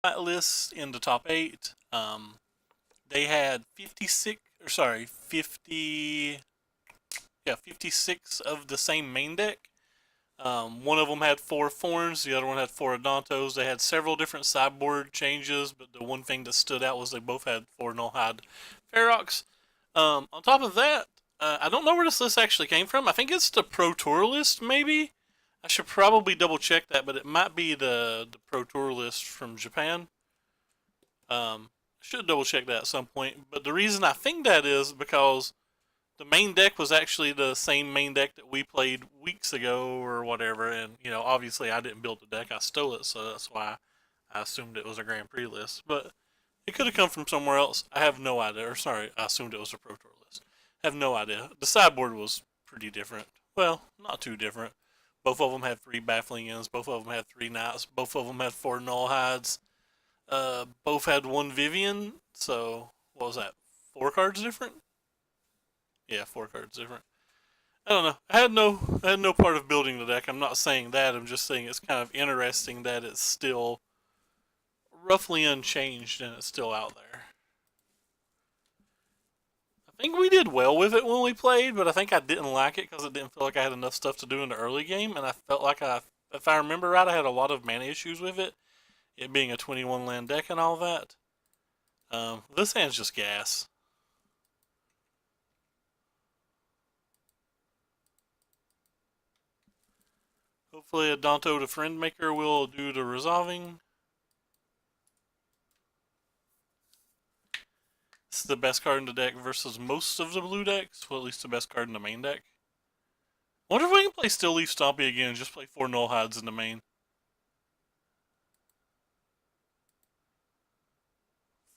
list in the top 8. They had 56 of the same main deck. One of them had 4 Forns, the other one had 4 Adontos. They had several different sideboard changes, but the one thing that stood out was they both had 4 Nullhide Ferox. On top of that, I don't know where this list actually came from. I think it's the Pro Tour list, maybe. I should probably double check that, but it might be the Pro Tour list from Japan. Should double check that at some point. But the reason I think that is because the main deck was actually the same main deck that we played weeks ago or whatever. And, obviously I didn't build the deck, I stole it, so that's why I assumed it was a Grand Prix list. But it could have come from somewhere else. I have no idea. Or, sorry, I assumed it was a Pro Tour list. I have no idea. The sideboard was pretty different. Well, not too different. Both of them had 3 Baffling Ends. Both of them had 3 Knights. Both of them had 4 Null Hides. Both had 1 Vivian. So, what was that? 4 cards different? Yeah, 4 cards different. I don't know. I had no part of building the deck. I'm not saying that. I'm just saying it's kind of interesting that it's still roughly unchanged and it's still out there. I think we did well with it when we played, but I think I didn't like it because it didn't feel like I had enough stuff to do in the early game, and I felt like if I remember right, I had a lot of mana issues with it. It being a 21 land deck and all that. This hand's just gas. Hopefully, a Danto the Friend Maker will do the resolving. It's the best card in the deck versus most of the blue decks. Well, at least the best card in the main deck. I wonder if we can play Still Leaf Stompy again and just play 4 Null Hides in the main.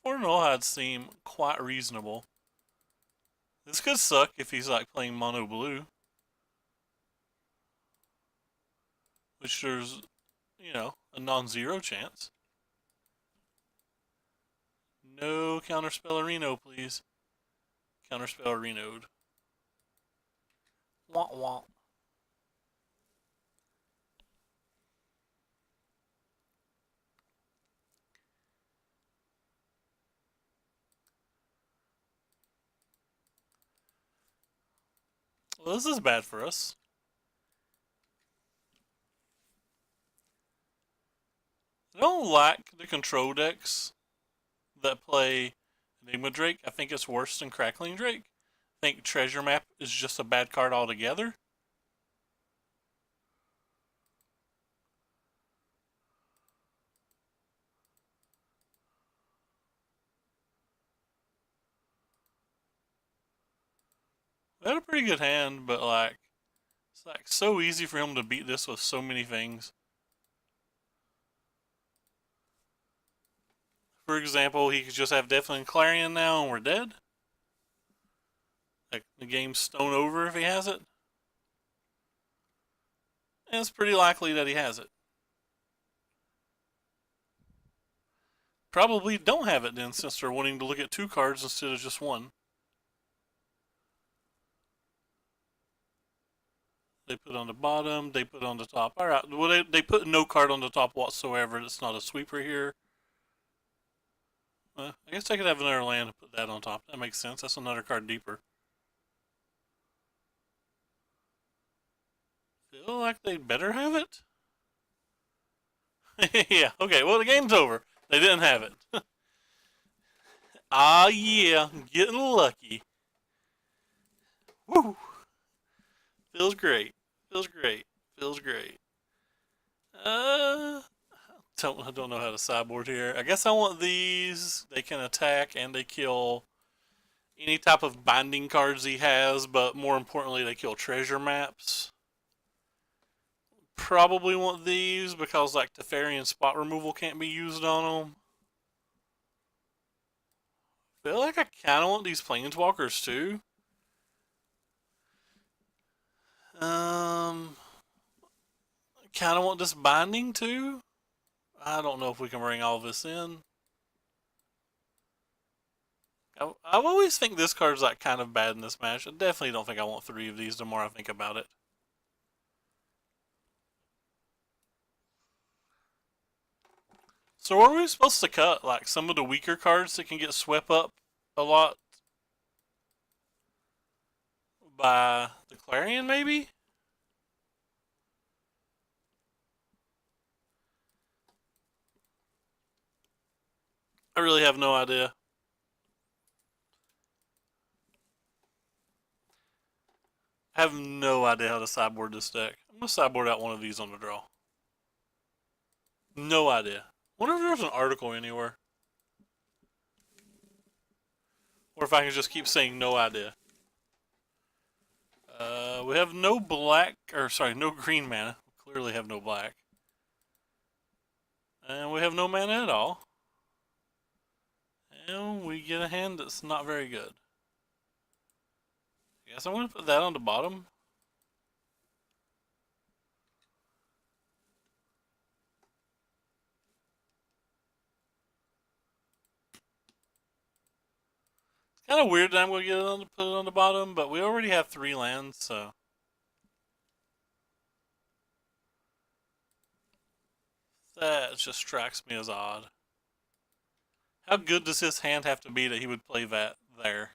4 Null Hides seem quite reasonable. This could suck if he's like playing mono blue. Which there's, a non-zero chance. No Counterspell Reno, please. Counterspell Reno'd. Wah wah. Well, this is bad for us. I don't like the control decks that play Enigma Drake. I think it's worse than Crackling Drake. I think Treasure Map is just a bad card altogether. They had a pretty good hand, but it's like so easy for him to beat this with so many things. For example, he could just have Deafening Clarion now and we're dead. Like the game's stone over if he has it. And it's pretty likely that he has it. Probably don't have it then, since they're wanting to look at 2 cards instead of just 1. They put on the bottom, they put on the top. Alright, well, they put no card on the top whatsoever. It's not a sweeper here. I guess I could have another land and put that on top. That makes sense. That's another card deeper. Feel like they better have it? Yeah, okay, well, the game's over. They didn't have it. Ah, yeah, getting lucky. Woo! Feels great. Feels great. Feels great. Uh, I don't know how to sideboard here. I guess I want these. They can attack and they kill any type of binding cards he has, but more importantly, they kill treasure maps. Probably want these because like Teferi and spot removal can't be used on them. Feel like I kind of want these planeswalkers too. Um, kind of want this binding too. I don't know if we can bring all this in. I always think this card's like kind of bad in this match. I definitely don't think I want 3 of these the more I think about it. So what are we supposed to cut? Like some of the weaker cards that can get swept up a lot by the Clarion, maybe? I really have no idea. I have no idea how to sideboard this deck. I'm gonna sideboard out one of these on the draw. No idea. Wonder if there's an article anywhere. Or if I can just keep saying no idea. We have no black, or sorry, no green mana. We clearly have no black. And we have no mana at all. And we get a hand that's not very good. I guess I'm going to put that on the bottom. It's kind of weird that I'm going to get it on, put it on the bottom, but we already have 3 lands, so. That just strikes me as odd. How good does his hand have to be that he would play that there?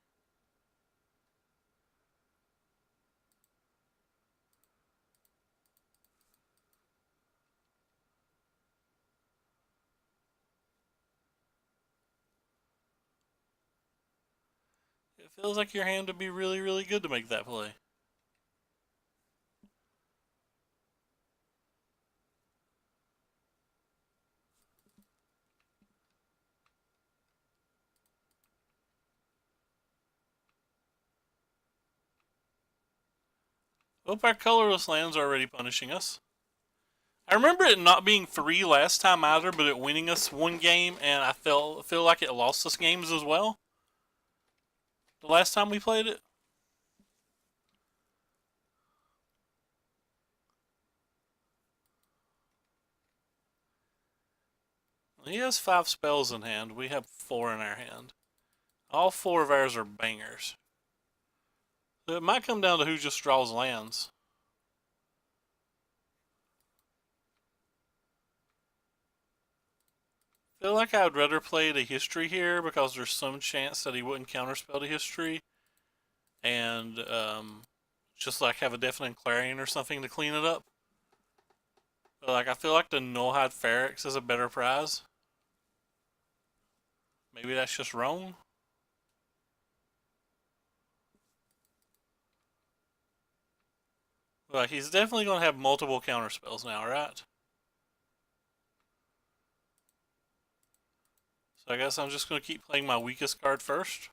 It feels like your hand would be really, really good to make that play. Hope our colorless lands are already punishing us. I remember it not being 3 last time either, but it winning us 1 game, and I feel like it lost us games as well. The last time we played it. He has 5 spells in hand. We have 4 in our hand. All 4 of ours are bangers. So it might come down to who just draws lands. I feel like I would rather play the history here because there's some chance that he wouldn't counterspell the history. And just like have a Deafening Clarion or something to clean it up. But like I feel like the Nullhide Feryx is a better prize. Maybe that's just wrong. Like he's definitely going to have multiple counter spells now, right? So I guess I'm just going to keep playing my weakest card first.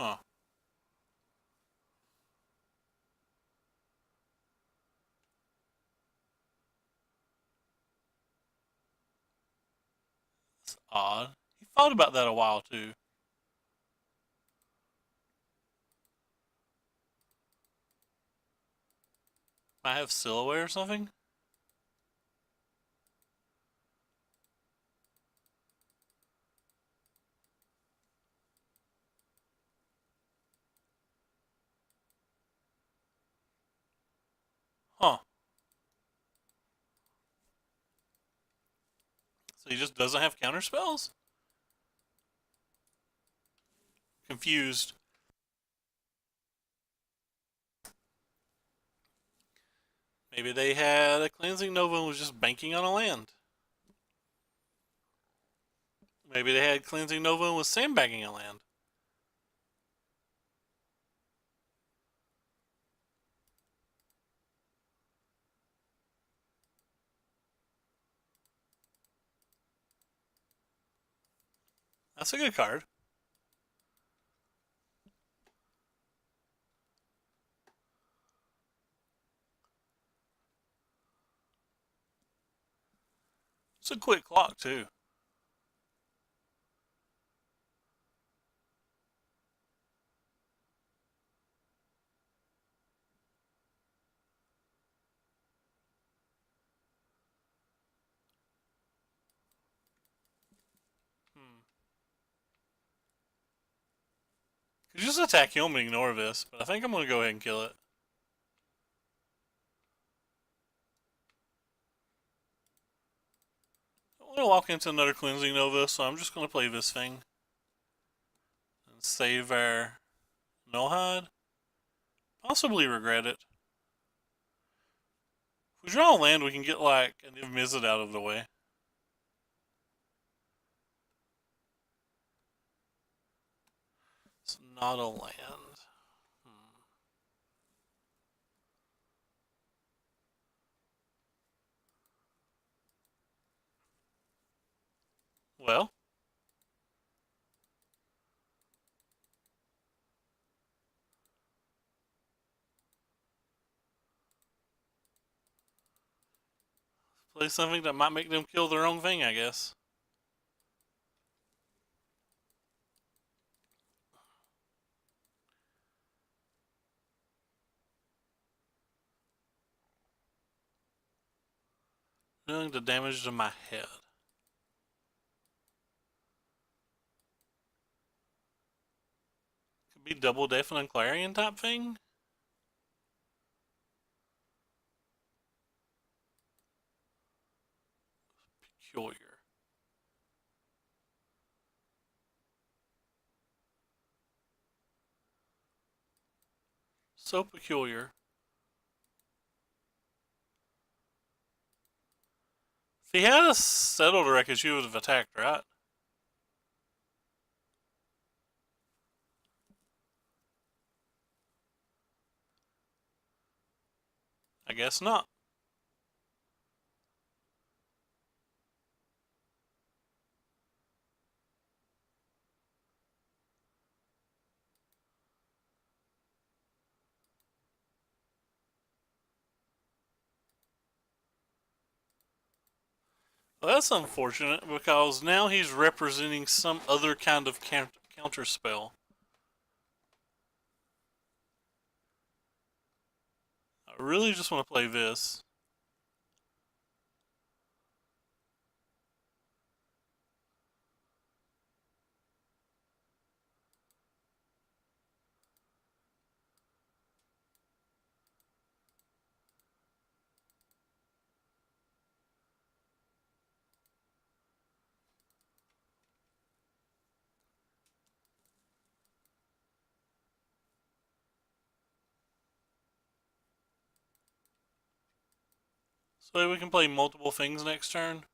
Huh. That's odd. He thought about that a while too. I have Silhouette or something? Huh. So he just doesn't have counter spells? Confused. Maybe they had a Cleansing Nova and was just banking on a land. Maybe they had Cleansing Nova and was sandbagging a land. That's a good card. It's a quick clock too. Hmm. Could just attack him and ignore this, but I think I'm going to go ahead and kill it. I'm gonna walk into another cleansing Nova, so I'm just gonna play this thing and save our Nullhide. Possibly regret it. If we draw a land, we can get like an Mizzet out of the way. It's not a land. Well, play something that might make them kill their own thing, I guess. Dealing the damage to my head. Could be double deafening Clarion type thing. Peculiar. So peculiar. If he had a settled wreckage, he would have attacked, right? I guess not. Well, that's unfortunate because now he's representing some other kind of counter spell. I really just want to play this. So we can play multiple things next turn.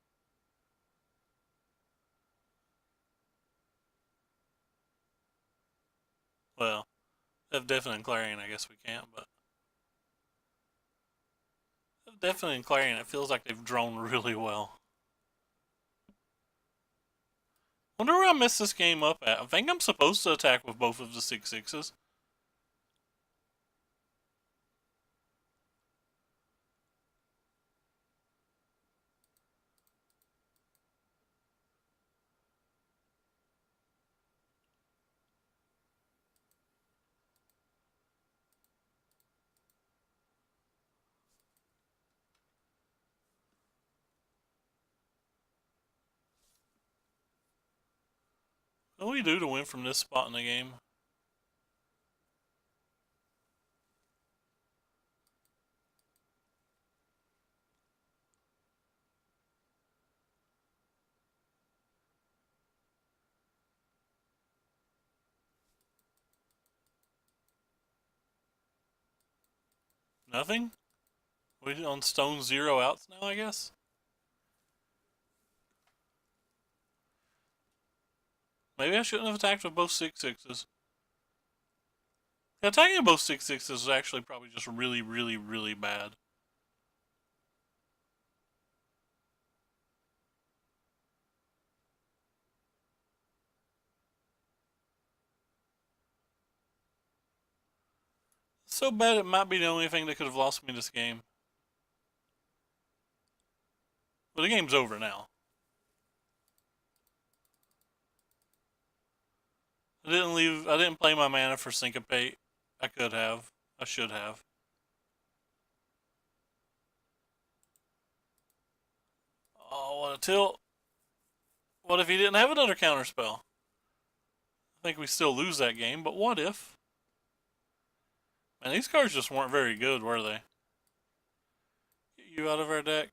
Well, if definitely in Clarion, I guess we can't, but if definitely in Clarion, it feels like they've drawn really well. Wonder where I messed this game up at. I think I'm supposed to attack with both of the 6/6s. What do we do to win from this spot in the game? Nothing? We on stone 0 outs now, I guess? Maybe I shouldn't have attacked with both 6/6s. Yeah, attacking with both 6/6s is actually probably just really, really, really bad. So bad it might be the only thing that could have lost me this game. But the game's over now. I didn't play my mana for Syncopate. I could have. I should have. Oh, what a tilt. What if he didn't have another counterspell? I think we still lose that game, but what if? Man, these cards just weren't very good, were they? Get you out of our deck.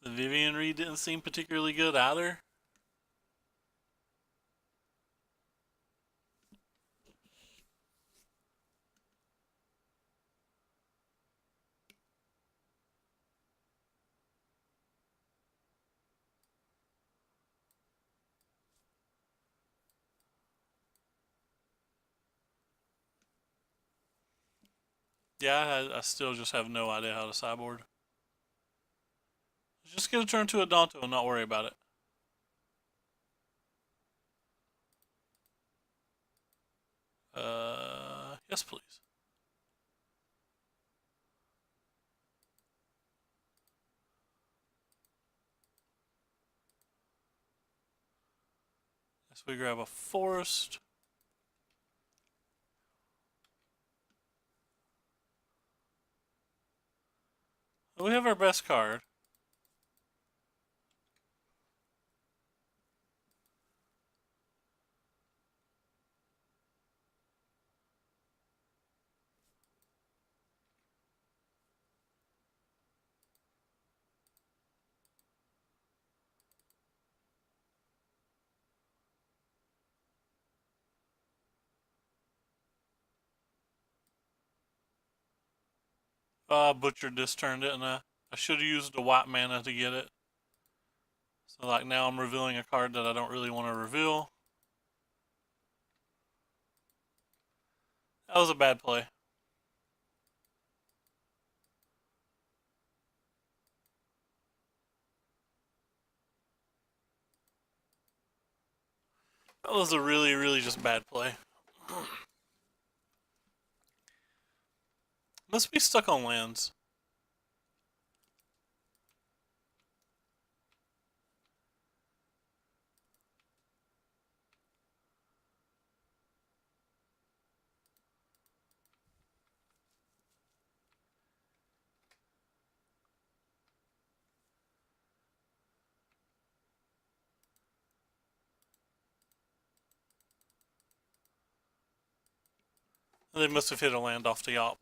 The Vivian Reed didn't seem particularly good either. Yeah, I still just have no idea how to sideboard. Just get a turn to a Danto and not worry about it. Yes, please. Yes, we grab a forest. We have our best card. I butchered this turn, didn't I? I should have used the white mana to get it. So like now I'm revealing a card that I don't really want to reveal. That was a bad play. That was a really, really just bad play. Must be stuck on lands. They must have hit a land off the opt.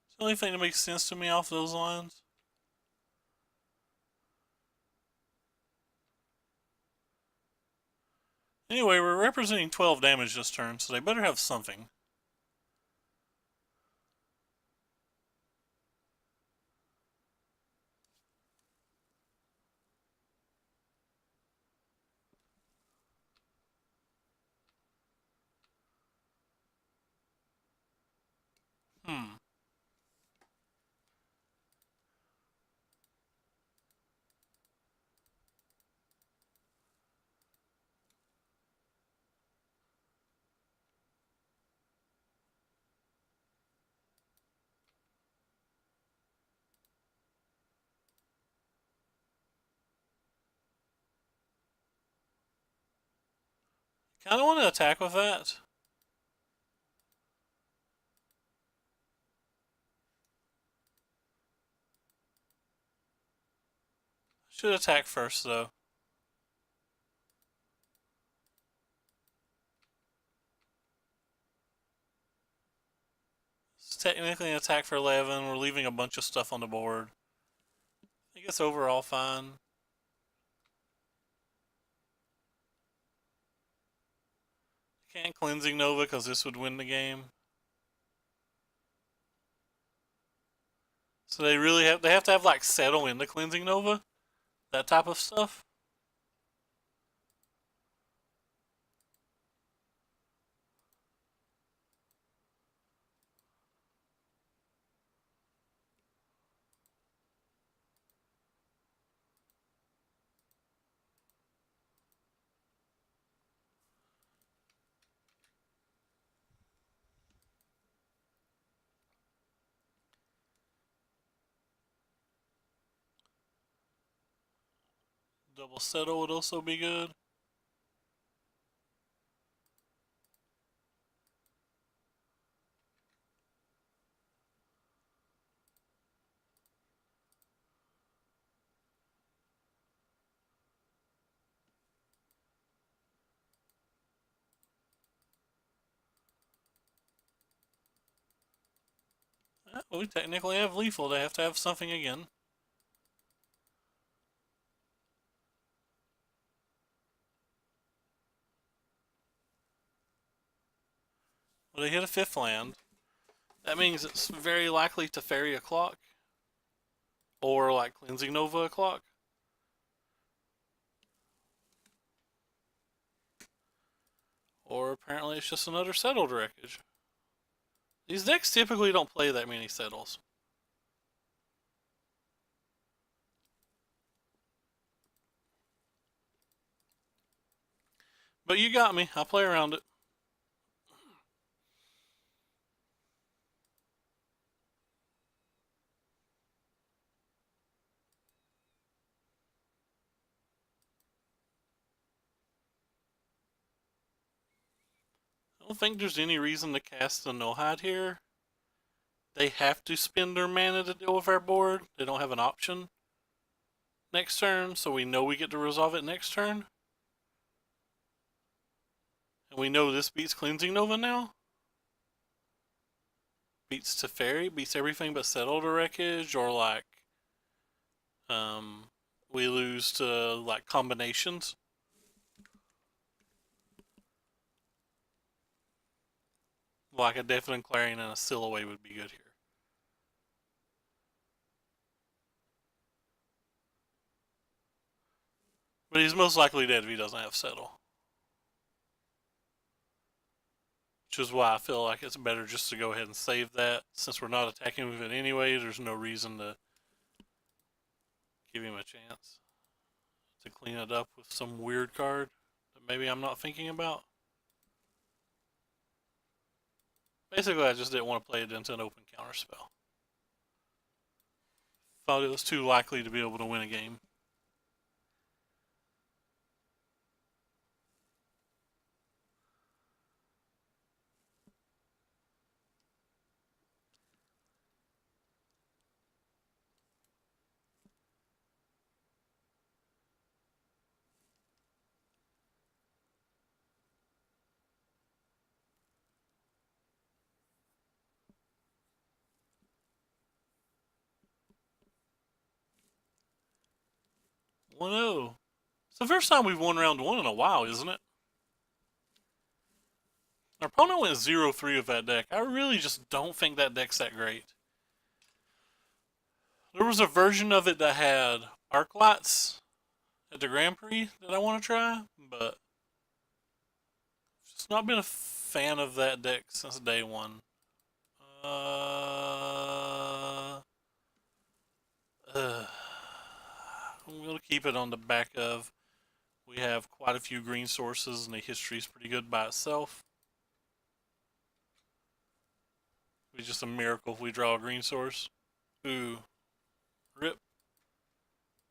It's the only thing that makes sense to me off those lines. Anyway, we're representing 12 damage this turn, so they better have something. Hmm. Kind of want to attack with that. Should attack first, though. It's technically an attack for 11. We're leaving a bunch of stuff on the board. I think it's overall fine. Can't Cleansing Nova because this would win the game. So they have to have like settle into Cleansing Nova, that type of stuff. Double settle would also be good. We technically have lethal. They have to have something again. Well, they hit a 5th land. That means it's very likely to Teferi a clock. Or like Cleansing Nova a clock. Or apparently it's just another settled wreckage. These decks typically don't play that many settles. But you got me. I'll play around it. I don't think there's any reason to cast the No Hide here. They have to spend their mana to deal with our board. They don't have an option next turn, so we know we get to resolve it next turn. And we know this beats Cleansing Nova now. Beats Teferi, beats everything but Settled or Wreckage, or like we lose to like combinations. Like a Deafening Clarion and a Silhouette would be good here. But he's most likely dead if he doesn't have Settle. Which is why I feel like it's better just to go ahead and save that. Since we're not attacking with it anyway, there's no reason to give him a chance to clean it up with some weird card that maybe I'm not thinking about. Basically, I just didn't want to play it into an open counter spell. Thought it was too likely to be able to win a game. One 0. It's the first time we've won round 1 in a while, isn't it? Our opponent went 0-3 with that deck. I really just don't think that deck's that great. There was a version of it that had arc lights at the Grand Prix that I want to try, but just not been a fan of that deck since day one. We'll keep it on the back of. We have quite a few green sources, and the history is pretty good by itself. It's just a miracle if we draw a green source. Ooh, rip.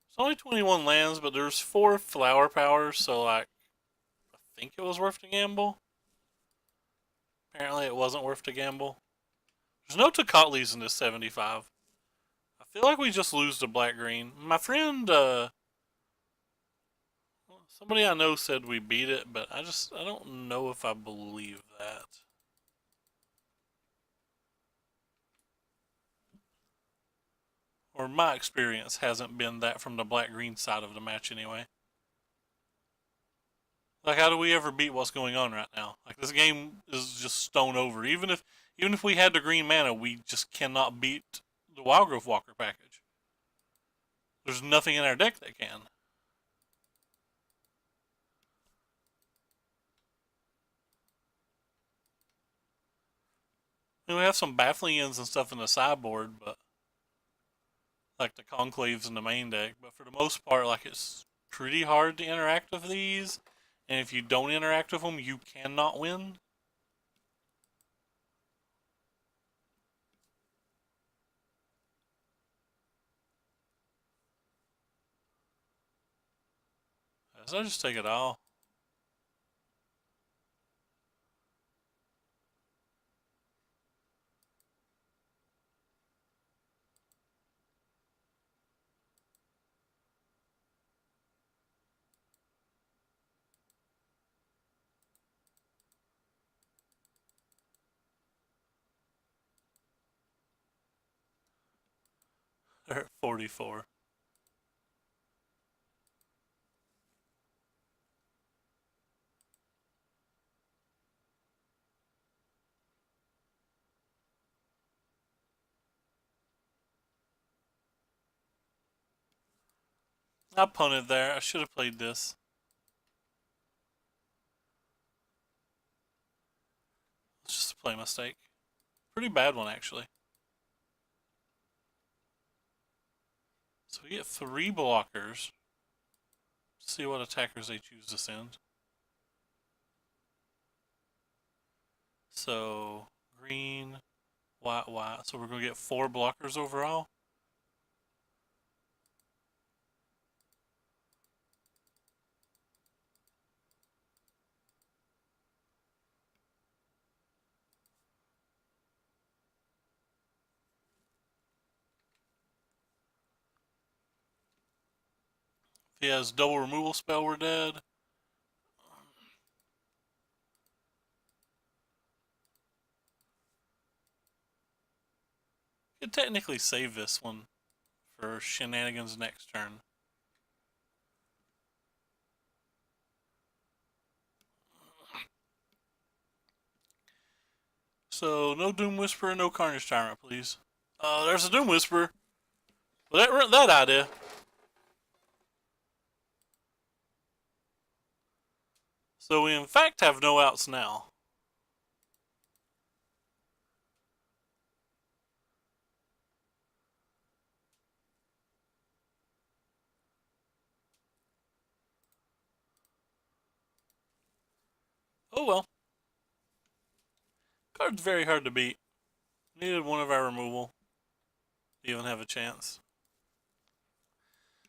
It's only 21 lands, but there's 4 flower powers, so like, I think it was worth the gamble. Apparently, it wasn't worth the gamble. There's no Tocatlis in this 75. I feel like we just lose to black green. My friend, somebody I know said we beat it, but I don't know if I believe that. Or my experience hasn't been that from the black green side of the match anyway. Like, how do we ever beat what's going on right now? Like, this game is just stone over. Even if we had the green mana, we just cannot beat the Wildgrowth Walker package. There's nothing in our deck that can. I mean, we have some Bafflians and stuff in the sideboard, but like the Conclaves in the main deck. But for the most part, like, it's pretty hard to interact with these. And if you don't interact with them, you cannot win. So I just take it all. They're at 44. I punted there. I should have played this. It's just a play mistake. Pretty bad one, actually. So we get 3 blockers. Let's see what attackers they choose to send. So, green, white, white. So we're going to get 4 blockers overall. If he has double removal spell, we're dead. Could technically save this one for shenanigans next turn. So, no Doom Whisperer, no Carnage Tyrant, please. There's a Doom Whisperer. Well, that ruined that idea. So we in fact have no outs now. Oh well. Card's very hard to beat. Needed one of our removal to even have a chance.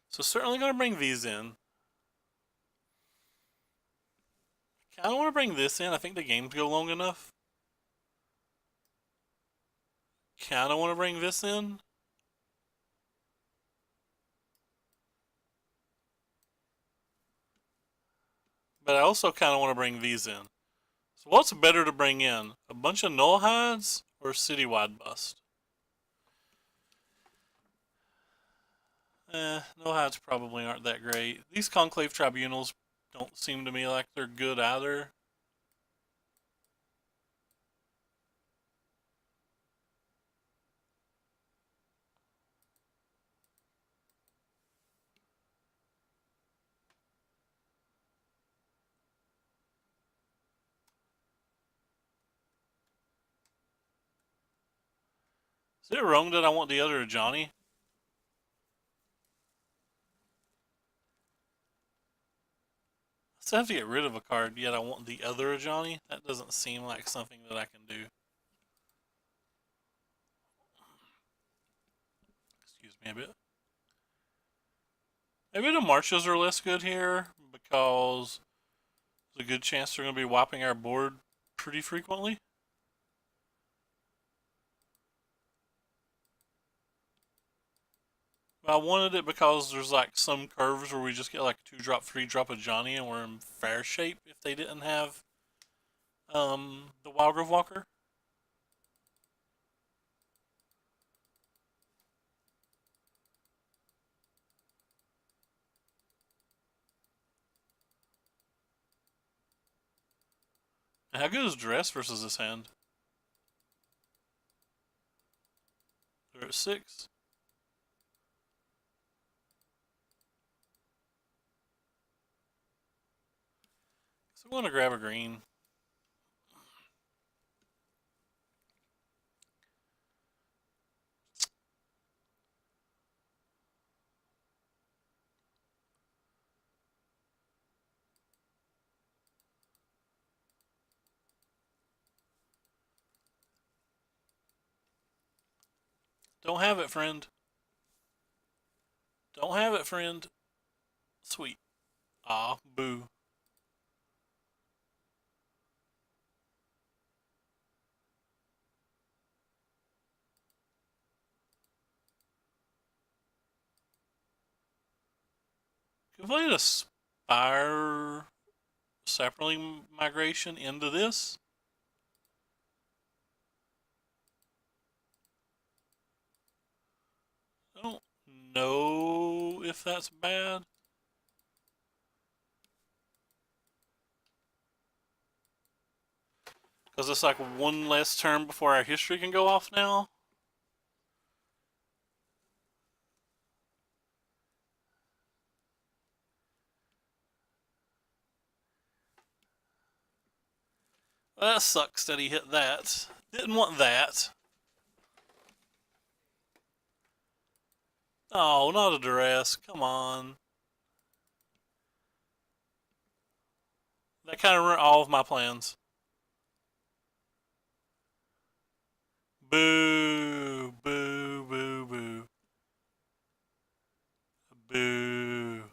So certainly going to bring these in. I don't want to bring this in. I think the games go long enough. Kind of want to bring this in. But I also kind of want to bring these in. So what's better to bring in? A bunch of Null Hides or Citywide Bust? Null Hides probably aren't that great. These Conclave Tribunals don't seem to me like they're good either. Is it wrong that I want the other Ajani? I still have to get rid of a card, yet I want the other Ajani? That doesn't seem like something that I can do. Excuse me a bit. Maybe the marches are less good here because there's a good chance they're going to be wiping our board pretty frequently. I wanted it because there's like some curves where we just get like 2-drop, 3-drop Ajani and we're in fair shape if they didn't have the Wildgrove Walker. How good is Dress versus this hand? They're at 6. So I'm going to grab a green. Don't have it, friend. Don't have it, friend. Sweet. Ah, boo. Could we played a Spire Sapling migration into this? I don't know if that's bad. Because it's like one less turn before our history can go off now. Well, that sucks that he hit that. Didn't want that. Oh, not a duress. Come on. That kind of ruined all of my plans. Boo, boo, boo, boo. Boo.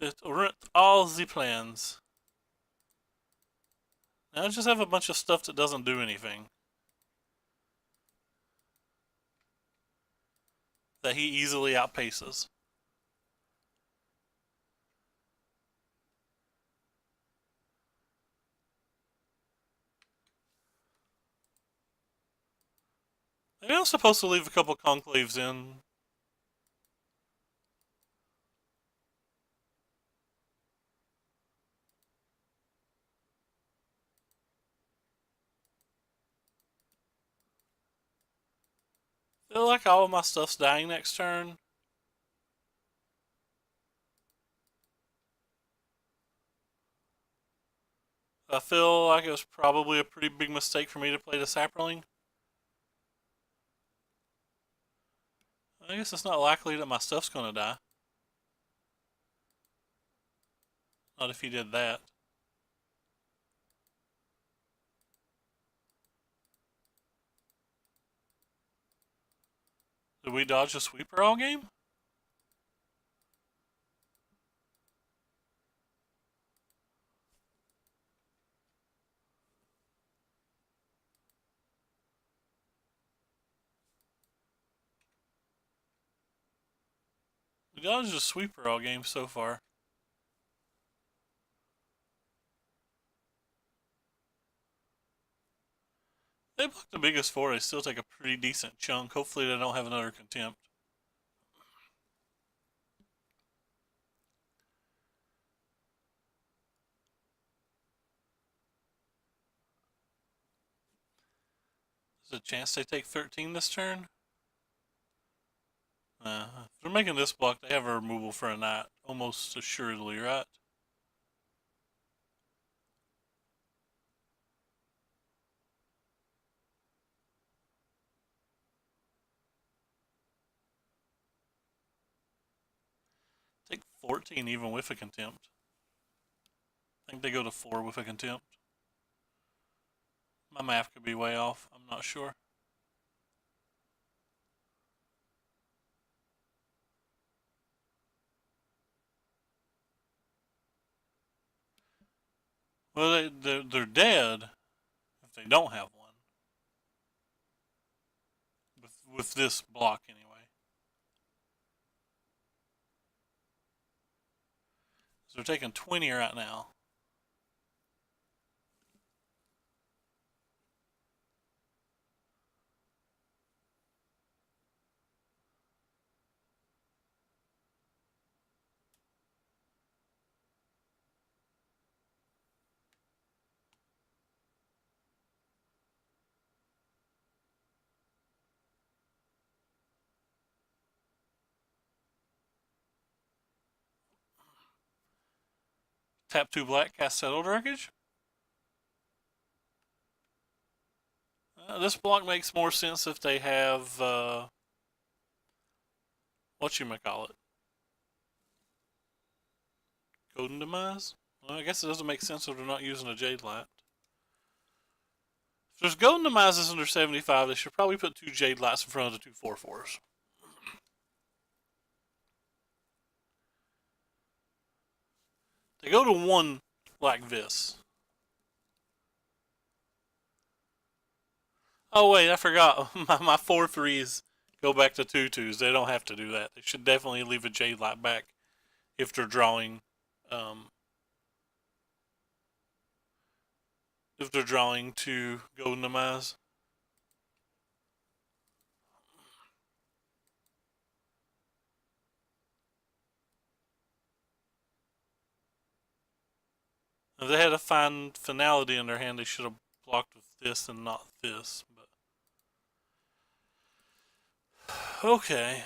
It ruined all the plans. Now I just have a bunch of stuff that doesn't do anything. That he easily outpaces. Maybe I'm supposed to leave a couple conclaves in. Feel like all of my stuff's dying next turn. I feel like it was probably a pretty big mistake for me to play the Saproling. I guess it's not likely that my stuff's gonna die. Not if he did that. Did we dodge a sweeper all game? We dodged a sweeper all game so far. They block the biggest four, they still take a pretty decent chunk. Hopefully they don't have another contempt. There's a chance they take 13 this turn. If they're making this block, they have a removal for a knight. Almost assuredly, right? Take 14 even with a contempt. I think they go to 4 with a contempt. My math could be way off. I'm not sure. Well, they're dead if they don't have one. With this block, anyway. So they're taking 20 right now. Tap 2 black, cast Settled Wreckage. This block makes more sense if they have, whatchamacallit? Golden Demise? Well, I guess it doesn't make sense if they're not using a Jade Light. If there's Golden Demises under 75, they should probably put 2 Jade Lights in front of the 2 4/4s. They go to 1 like this. Oh wait, I forgot. my 4/3s go back to 2/2s. They don't have to do that. They should definitely leave a Jade Light back if they're drawing. If they're drawing to Golden Demise. If they had a fine finality in their hand, they should have blocked with this and not this. But okay.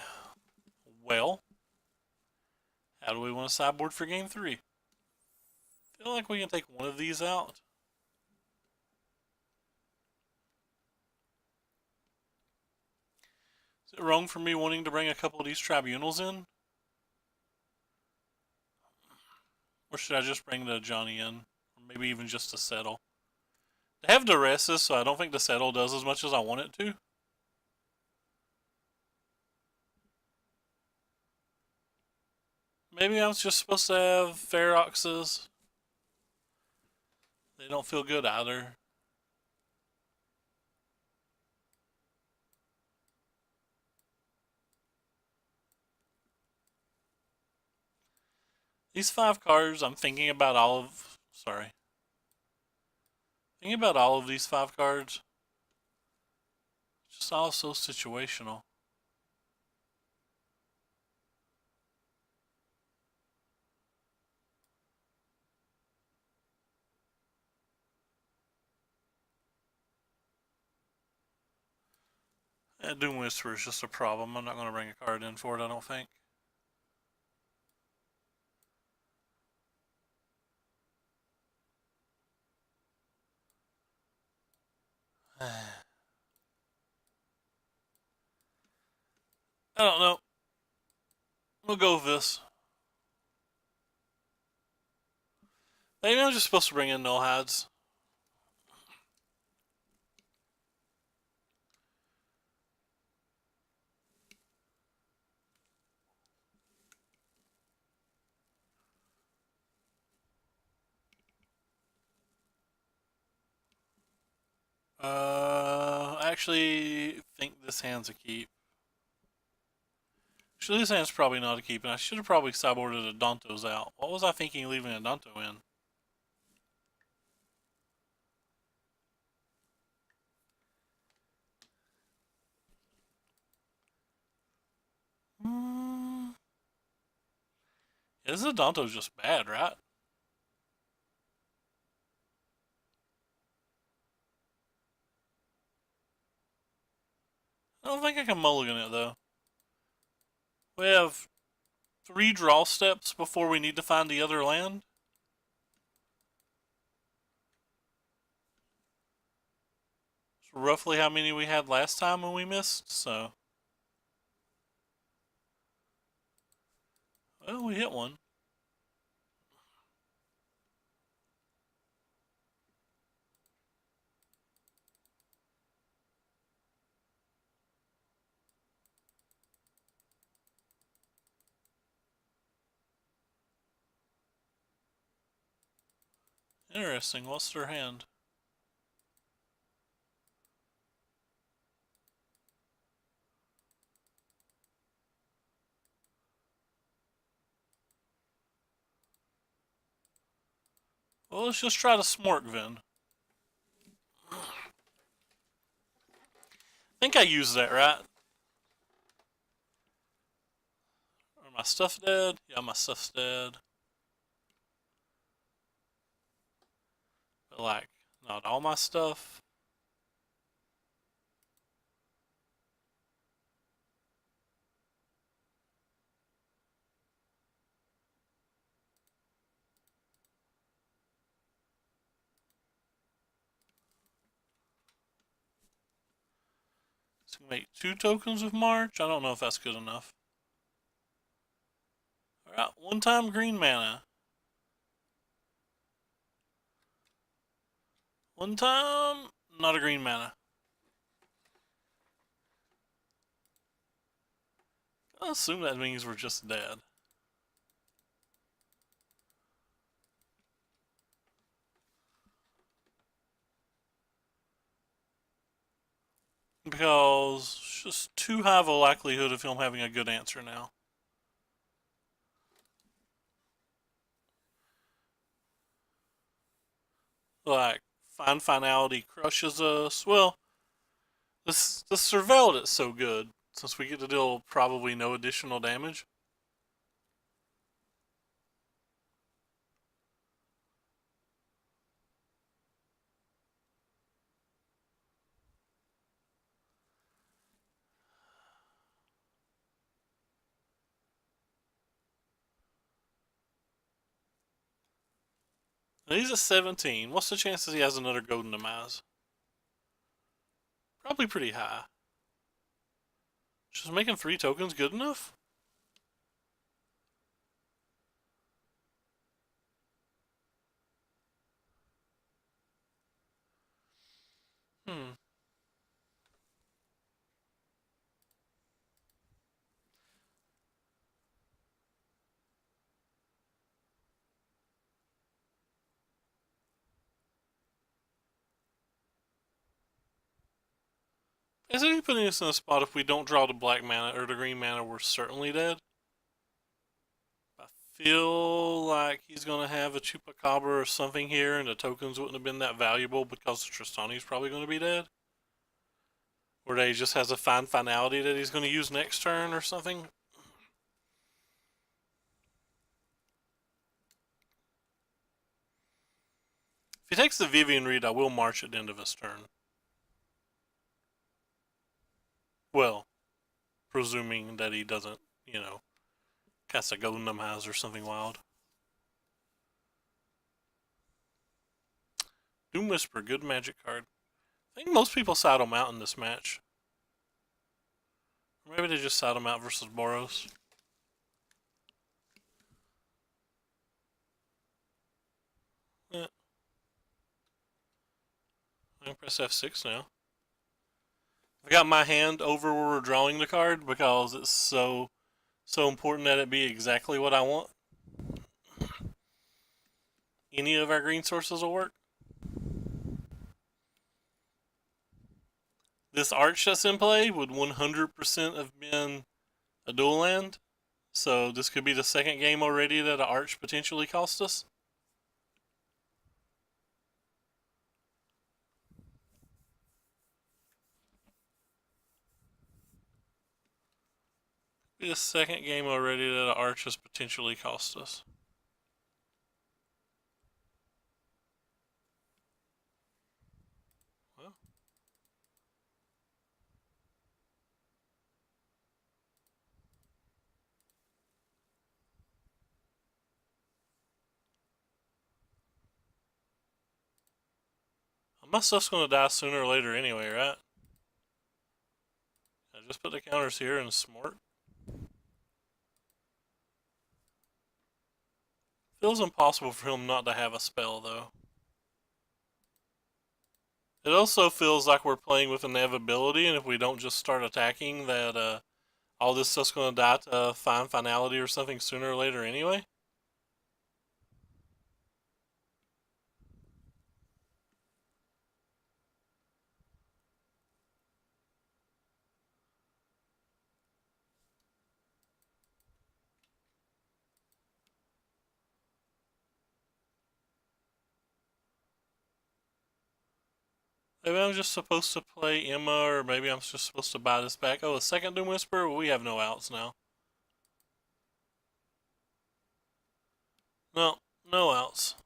Well, how do we want to sideboard for game 3? feel like we can take one of these out. Is it wrong for me wanting to bring a couple of these tribunals in? Or should I just bring the Johnny in? Or maybe even just to settle. They have Duresses, so I don't think the settle does as much as I want it to. Maybe I'm just supposed to have Feroxes. They don't feel good either. These 5 cards, I'm thinking about all of... Sorry. Thinking about all of these 5 cards. Just all so situational. Doom Whisper is just a problem. I'm not going to bring a card in for it, I don't think. I don't know. We'll go with this. Maybe I'm just supposed to bring in Nullhides. I actually think this hand's a keep. Actually, this hand's probably not a keep, and I should have probably sideboarded a Dantos out. What was I thinking leaving a Danto in? Yeah, this Danto's just bad, right? I don't think I can mulligan it, though. We have 3 draw steps before we need to find the other land. It's roughly how many we had last time when we missed, so... Well, we hit one. Interesting. What's their hand? Well, let's just try to Smork then. I think I used that, right? Are my stuff dead? Yeah, my stuff's dead. But, like, not all my stuff. So we can make 2 tokens of March? I don't know if that's good enough. Alright, 1-time green mana. 1 time, not a green mana. I assume that means we're just dead. Because it's just too high of a likelihood of him having a good answer now. Like, Find Finality crushes us. Well, this Surveilled it's so good, since we get to deal probably no additional damage. He's at 17. What's the chances he has another Golden Demise? Probably pretty high. Just making 3 tokens good enough? Hmm. Is he putting us in a spot if we don't draw the black mana or the green mana, we're certainly dead? I feel like he's going to have a Chupacabra or something here, and the tokens wouldn't have been that valuable because the Tristani's probably going to be dead. Or that he just has a fine finality that he's going to use next turn or something. If he takes the Vivian Reed, I will march at the end of his turn. Well, presuming that he doesn't, cast a Golden Demise or something wild. Doom Whisper, good magic card. I think most people side him out in this match. Or maybe they just side him out versus Boros. Yeah. I can press F6 now. I got my hand over where we're drawing the card because it's so important that it be exactly what I want. Any of our green sources will work. This Arch that's in play would 100% have been a dual land. So this could be the second game already that an Arch potentially cost us. Be the second game already that an Arch has potentially cost us. Well. My stuff's going to die sooner or later anyway, right? I just put the counters here and smart. Feels impossible for him not to have a spell, though. It also feels like we're playing with inevitability, and if we don't just start attacking, that all this stuff's going to die to fine finality or something sooner or later anyway. Maybe I'm just supposed to play Emma, or maybe I'm just supposed to buy this back. Oh, a second Doom Whisper? Well, we have no outs now. No, no outs.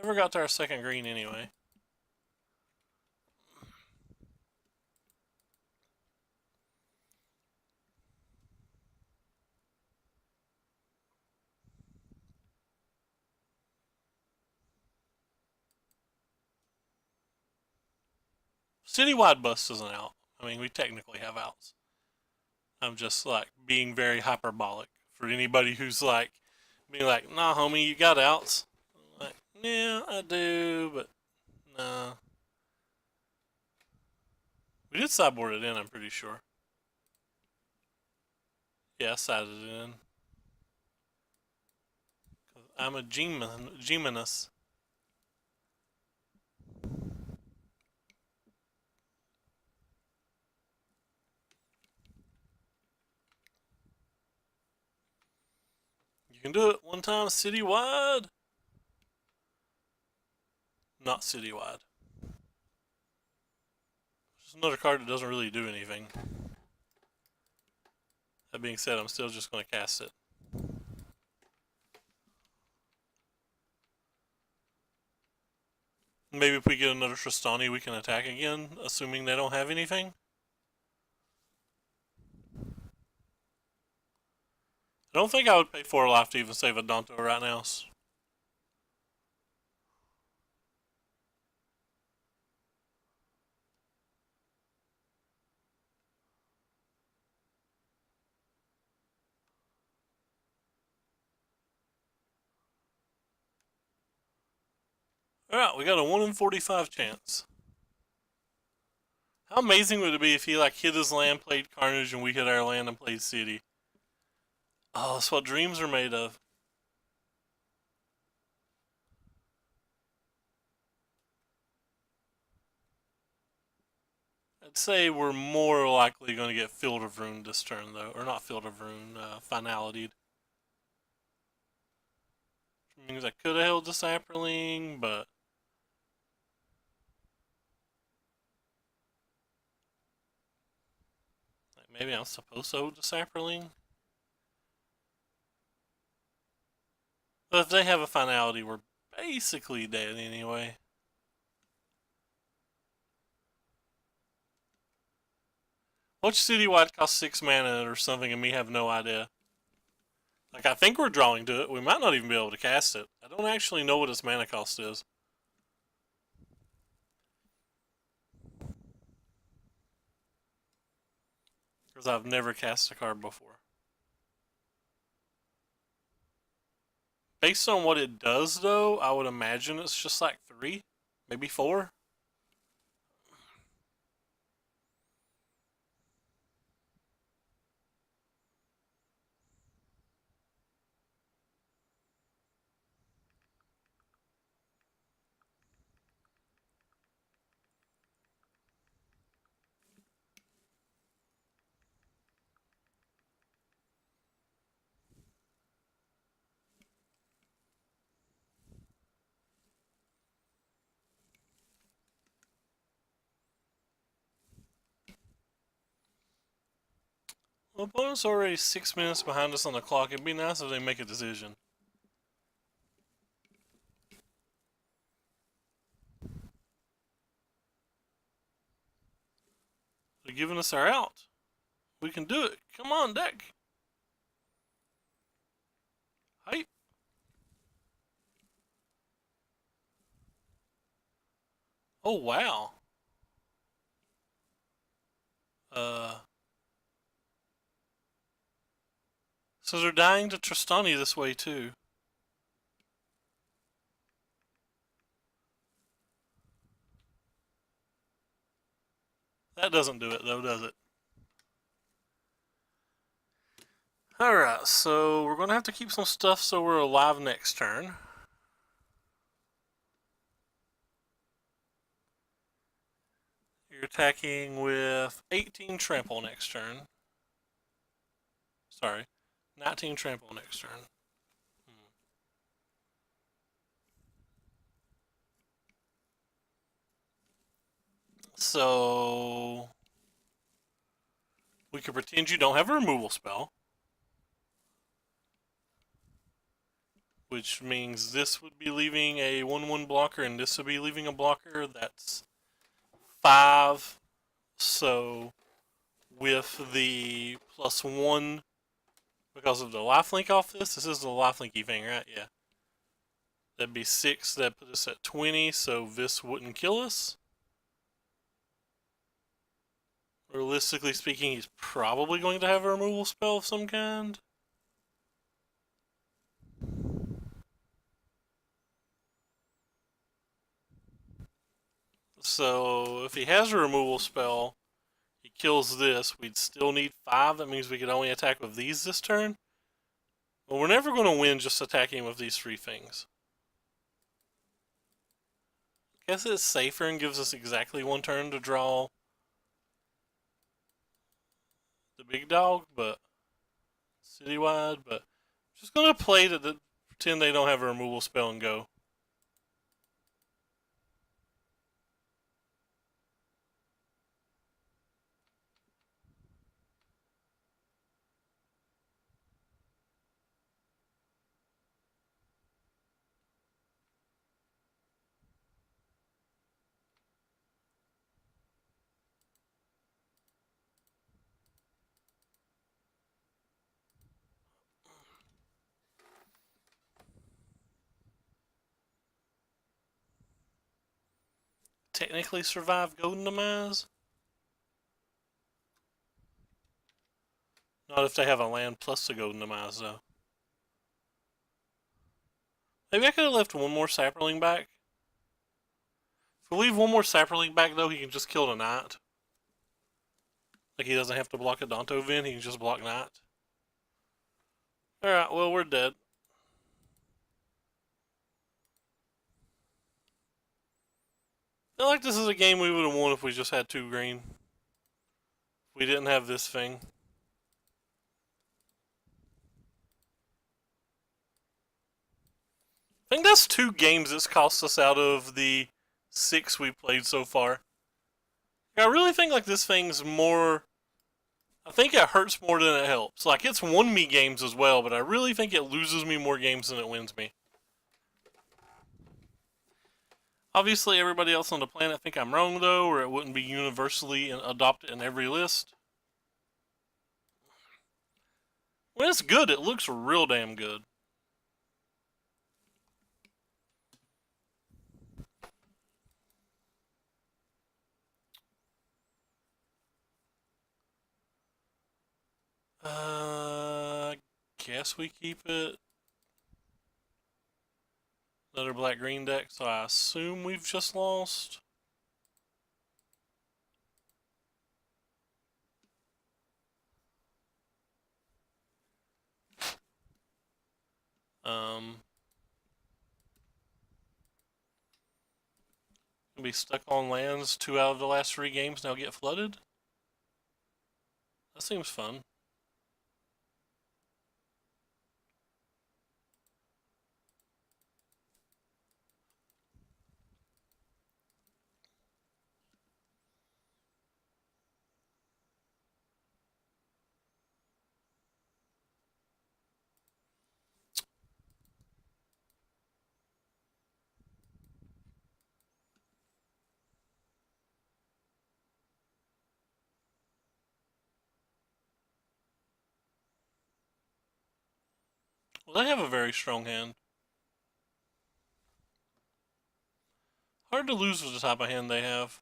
Never got to our second green anyway. Citywide Bust isn't out. I mean, we technically have outs. I'm just like being very hyperbolic for anybody who's like being like, "Nah, homie, you got outs." I'm like, yeah, I do, but nah. We did sideboard it in, I'm pretty sure. Yeah, I sided it in. I'm a Geminus. You can do it one time citywide. Not citywide. Just another card that doesn't really do anything. That being said, I'm still just going to cast it. Maybe if we get another Tristani, we can attack again, assuming they don't have anything. I don't think I would pay 4 life to even save a Danto right now. Alright, we got a 1 in 45 chance. How amazing would it be if he like hit his land, played Carnage, and we hit our land and played City? Oh, that's what dreams are made of. I'd say we're more likely going to get Field of Rune this turn, though. Or not Field of Rune, Finality. Which means I could have held the Saproling, but... like, maybe I'm supposed to hold the Saproling? But if they have a Finality, we're basically dead anyway. Which Citywide costs 6 mana or something and me have no idea. Like, I think we're drawing to it. We might not even be able to cast it. I don't actually know what its mana cost is. Because I've never cast a card before. Based on what it does, though, I would imagine it's just like 3, maybe 4. Well, opponent's already 6 minutes behind us on the clock. It'd be nice if they make a decision. They're giving us our out. We can do it. Come on, deck. Hype. Oh, wow. So they're dying to Tristani this way, too. That doesn't do it, though, does it? Alright, so we're going to have to keep some stuff so we're alive next turn. You're attacking with 18 trample next turn. Sorry, 19 trample next turn. So we could pretend you don't have a removal spell, which means this would be leaving a 1/1 blocker and this would be leaving a blocker. That's 5. So with the +1 because of the lifelink off this is the lifelinky thing, right? Yeah. That'd be 6. That put us at 20. So this wouldn't kill us. Realistically speaking, he's probably going to have a removal spell of some kind. So if he has a removal spell, he kills this, we'd still need 5. That means we could only attack with these this turn. Well, we're never going to win just attacking with these 3 things. I guess it's safer and gives us exactly 1 turn to draw the big dog, but citywide. But I'm just going to play to pretend they don't have a removal spell and go. technically survive Golden Demise? Not if they have a land plus the Golden Demise, though. Maybe I could have left one more Sapperling back. If we leave one more Sapperling back, though, he can just kill the Knight. Like, he doesn't have to block a Danto Ven, he can just block Knight. Alright, well, we're dead. I feel like this is a game we would have won if we just had 2 green. If we didn't have this thing. I think that's 2 games it's cost us out of the 6 we played so far. I really think like this thing's more... I think it hurts more than it helps. Like, it's won me games as well, but I really think it loses me more games than it wins me. Obviously, everybody else on the planet think I'm wrong, though, or it wouldn't be universally adopted in every list. When it's good, it looks real damn good. Guess we keep it. Another black-green deck, so I assume we've just lost. Gonna be stuck on lands 2 out of the last 3 games now get flooded? That seems fun. Well, they have a very strong hand. Hard to lose with the type of hand they have.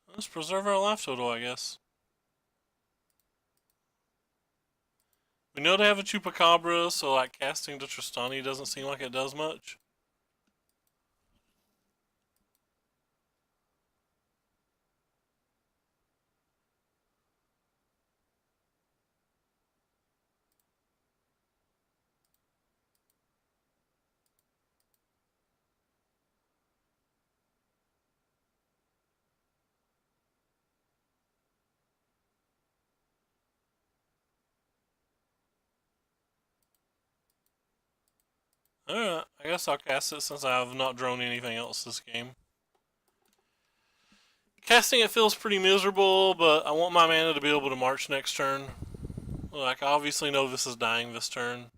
Let's preserve our life total, I guess. We know they have a Chupacabra, so like casting to Tristani doesn't seem like it does much. Alright, I guess I'll cast it since I have not drawn anything else this game. Casting it feels pretty miserable, but I want my mana to be able to march next turn. Like, I obviously know this is dying this turn.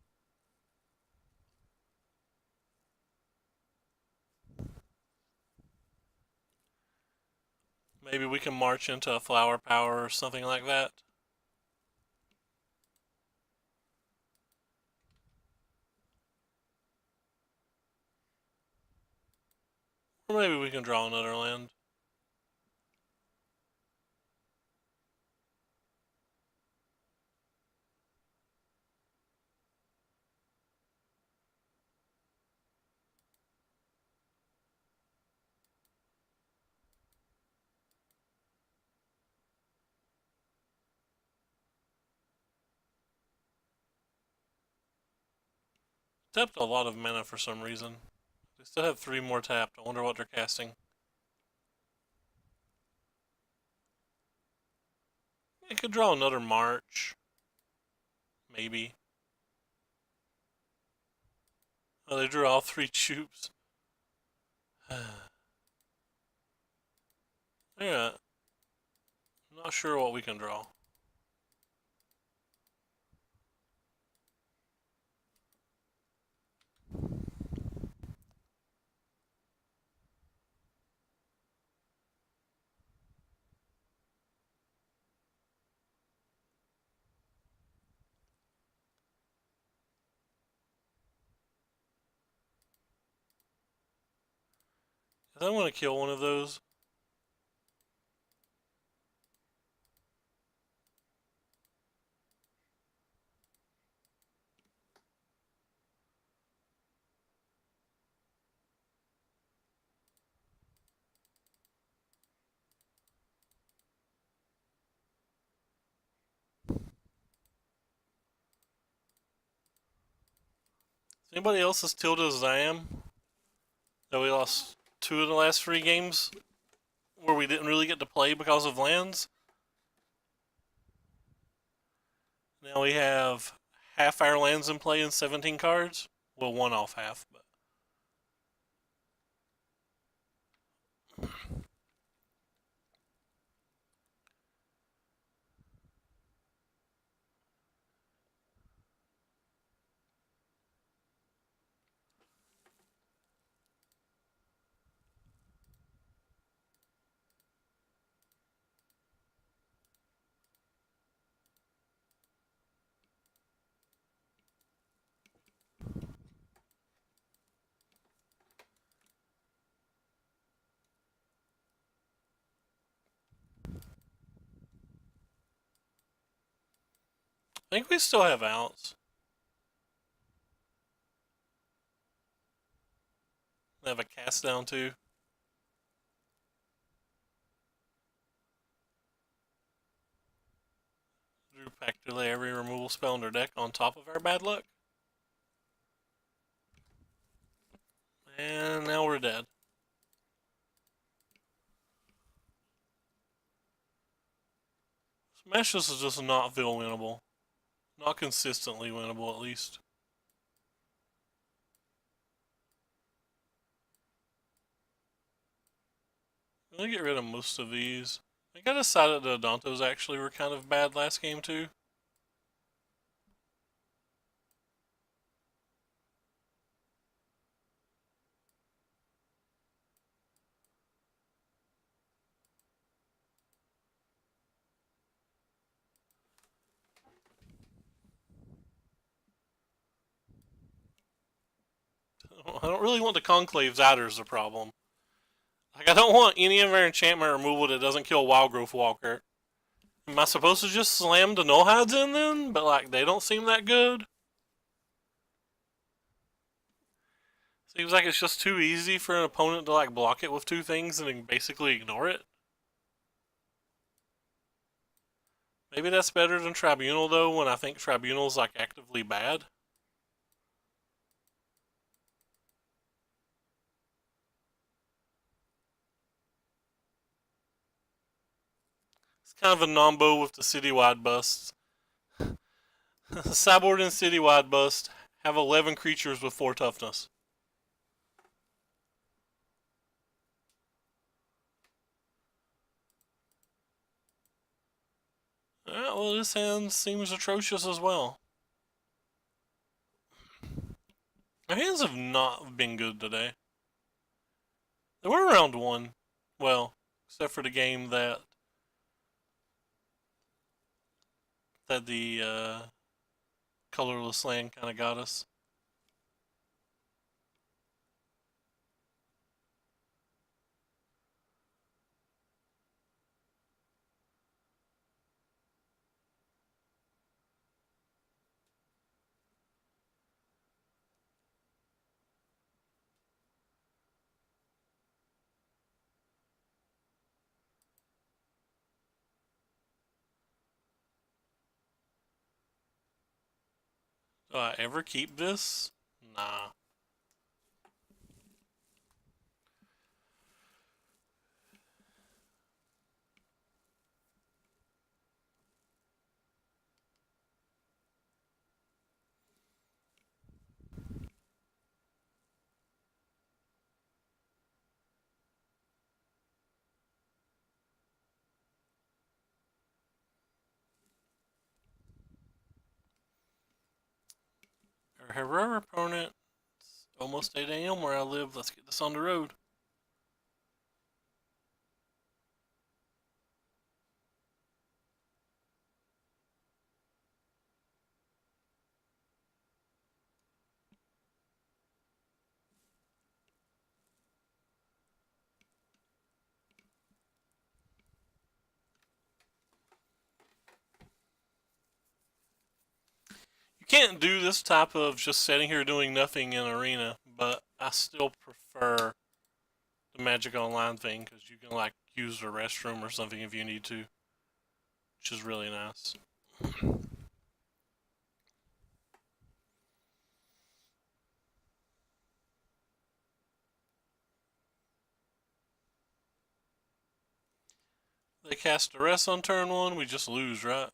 Maybe we can march into a flower power or something like that. Or maybe we can draw another land. Tapped a lot of mana for some reason. They still have 3 more tapped. I wonder what they're casting. I could draw another March. Maybe. Oh, they drew all 3 Choops. Yeah, I'm not sure what we can draw. I want to kill one of those. Is anybody else as tilted as I am? That we lost 2 of the last 3 games where we didn't really get to play because of lands. Now we have half our lands in play and 17 cards. Well, one off half, but I think we still have outs. They have a cast down too. Drew practically every removal spell in their deck on top of our bad luck. And now we're dead. Smashes is just not feel winnable. Not consistently winnable, at least. I'm gonna get rid of most of these. I think I decided the Odontos actually were kind of bad last game too. I don't really want the Conclaves out as a problem. Like, I don't want any of our enchantment removal that doesn't kill Wildgrowth Walker. Am I supposed to just slam the Nullhides in then? But, like, they don't seem that good. Seems like it's just too easy for an opponent to, like, block it with 2 things and then basically ignore it. Maybe that's better than Tribunal, though, when I think Tribunal's, like, actively bad. It's kind of a nombo with the citywide busts. Cyborg and citywide bust have 11 creatures with 4 toughness. Well, this hand seems atrocious as well. Our hands have not been good today. They were around 1. Well, except for the game that the colorless land kind of got us. Do I ever keep this? Nah. her opponent. It's almost 8 a.m. where I live. Let's get this on the road. Can't do this type of just sitting here doing nothing in arena, but I still prefer the Magic Online thing because you can like use the restroom or something if you need to, which is really nice. They cast Duress on turn 1, we just lose, right?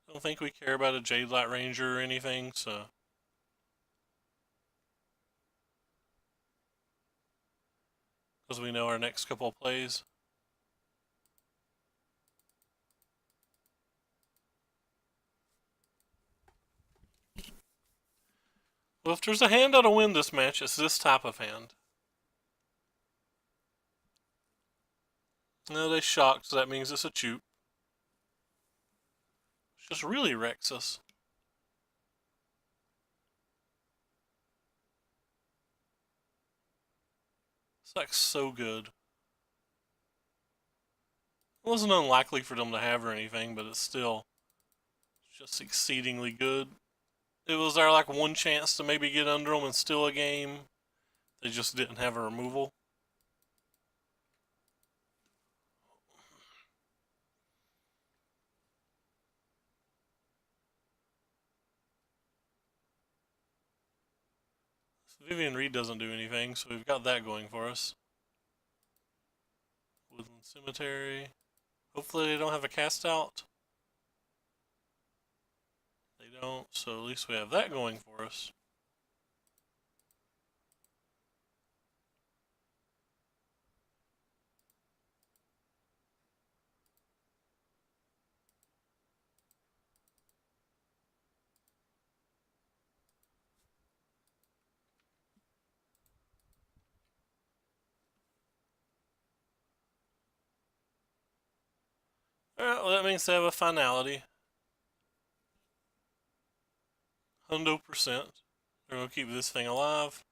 I don't think we care about a Jade Light Ranger or anything, so. Because we know our next couple of plays. Well, if there's a hand that'll win this match, it's this type of hand. No, they shocked, so that means it's a choop. It just really wrecks us. It's like so good. It wasn't unlikely for them to have or anything, but it's still just exceedingly good. It was our like one chance to maybe get under them and steal a game. They just didn't have a removal. Vivian Reed doesn't do anything, so we've got that going for us. Woodland Cemetery. Hopefully they don't have a cast out. They don't, so at least we have that going for us. Alright, well that means they have a finality. 100%. They're going to keep this thing alive.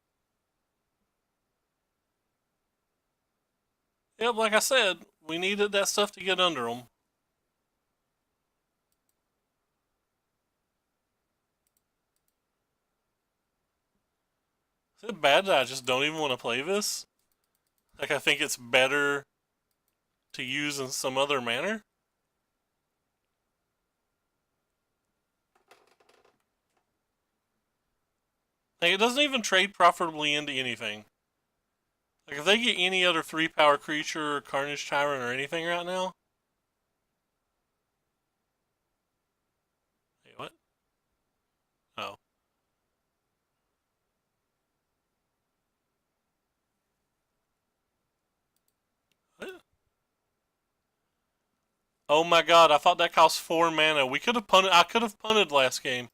Yep, like I said, we needed that stuff to get under them. Is it bad that I just don't even want to play this? Like, I think it's better to use in some other manner? Like, it doesn't even trade profitably into anything. Like, if they get any other 3-power creature or Carnage Tyrant or anything right now. Hey, what? Oh. What? Oh my god, I thought that cost 4 mana. We could have punted. I could have punted last game.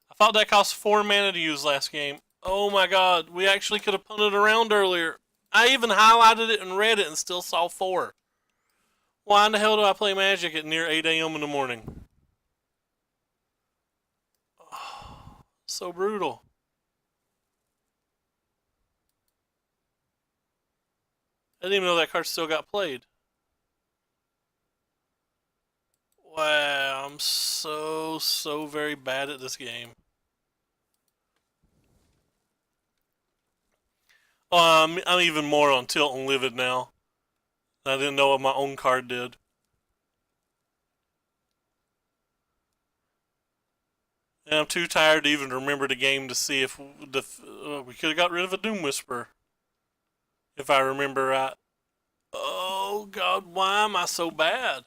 I thought that cost 4 mana to use last game. Oh my god, we actually could have punted around earlier. I even highlighted it and read it and still saw 4. Why in the hell do I play Magic at near 8 a.m. in the morning? Oh, so brutal. I didn't even know that card still got played. Wow, I'm so very bad at this game. I'm even more on Tilt and Livid now. I didn't know what my own card did. And I'm too tired to even remember the game to see if we could have got rid of a Doom Whisperer. If I remember right. Oh god, why am I so bad?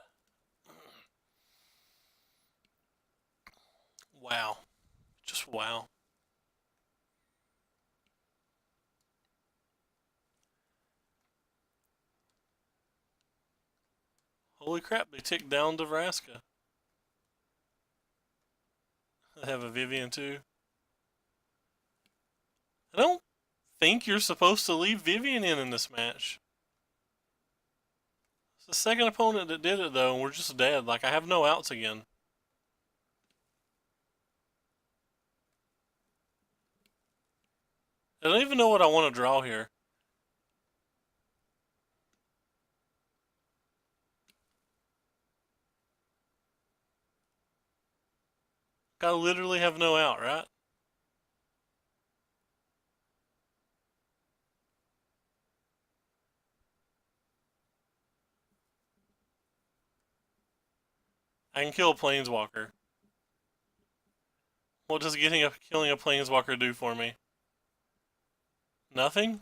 Wow. Just wow. Holy crap, they ticked down to Vraska. They have a Vivian too. I don't think you're supposed to leave Vivian in this match. It's the second opponent that did it though, and we're just dead. Like, I have no outs again. I don't even know what I want to draw here. I literally have no out, right? I can kill a Planeswalker. What does killing a Planeswalker do for me? Nothing?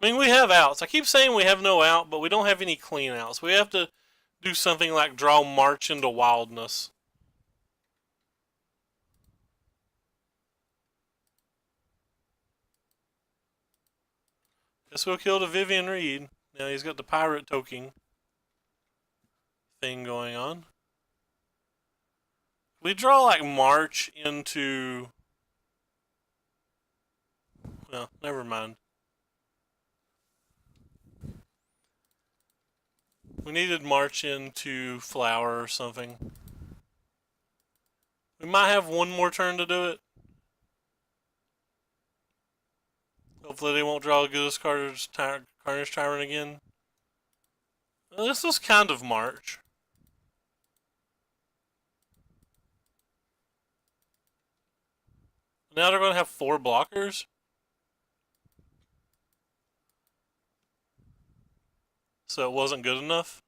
I mean, we have outs. I keep saying we have no out, but we don't have any clean outs. We have to do something like draw March into Wildness. Guess we'll kill the Vivian Reed. Now he's got the pirate token thing going on. We draw like March into... Well, never mind. We needed March into Flower or something. We might have one more turn to do it. Hopefully they won't draw Goodest Carnage Tyrant again. Well, this was kind of March. Now they're going to have 4 blockers. So it wasn't good enough.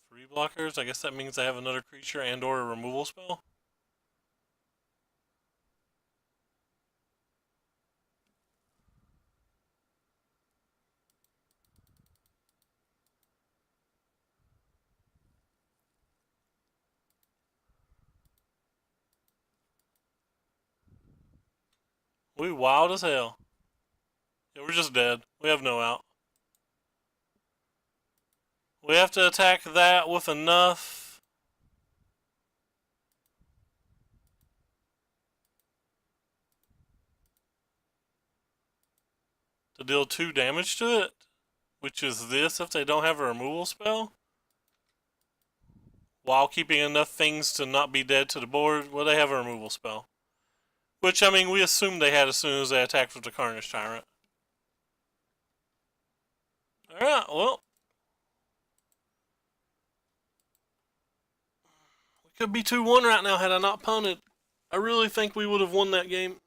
Three blockers. I guess that means I have another creature and or a removal spell. We wild as hell. Yeah, we're just dead. We have no out. We have to attack that with enough. To deal 2 damage to it. Which is this if they don't have a removal spell. While keeping enough things to not be dead to the board. Well, they have a removal spell. Which, I mean, we assumed they had as soon as they attacked with the Carnage Tyrant. Alright, well. We could be 2-1 right now had I not punted. I really think we would have won that game.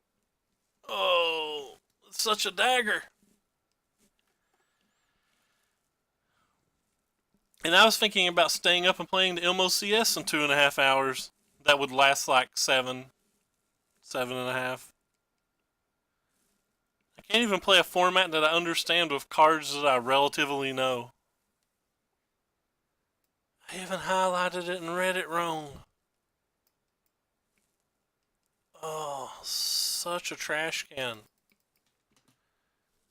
Oh, it's such a dagger. And I was thinking about staying up and playing the MOCS in 2.5 hours. That would last like 7.5. I can't even play a format that I understand with cards that I relatively know. I even highlighted it and read it wrong. Oh, such a trash can.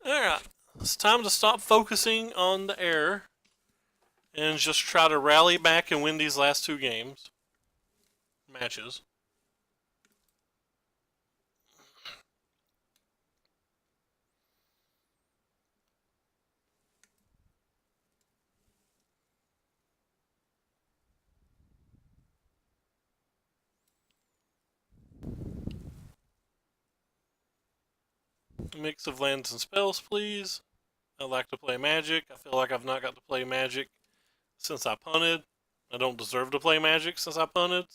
Alright, it's time to stop focusing on the error and just try to rally back and win these last 2 matches. A mix of lands and spells, please. I like to play Magic. I feel like I've not got to play Magic since I punted. I don't deserve to play Magic since I punted.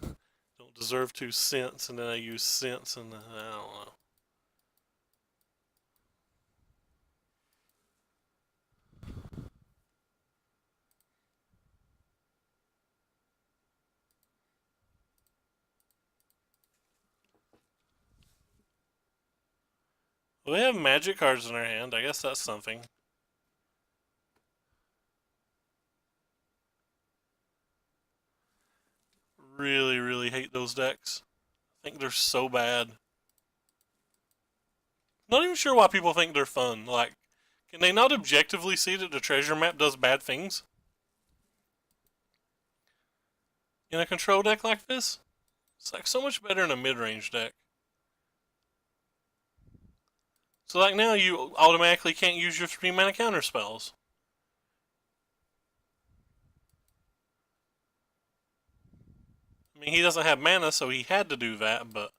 Don't deserve to since, and then I use since, and I don't know. We have Magic cards in our hand. I guess that's something. really, really hate those decks. I think they're so bad. Not even sure why people think they're fun. Like, can they not objectively see that the treasure map does bad things? In a control deck like this? It's like so much better in a mid-range deck. So like now you automatically can't use your 3 mana counter spells. I mean, he doesn't have mana, so he had to do that, but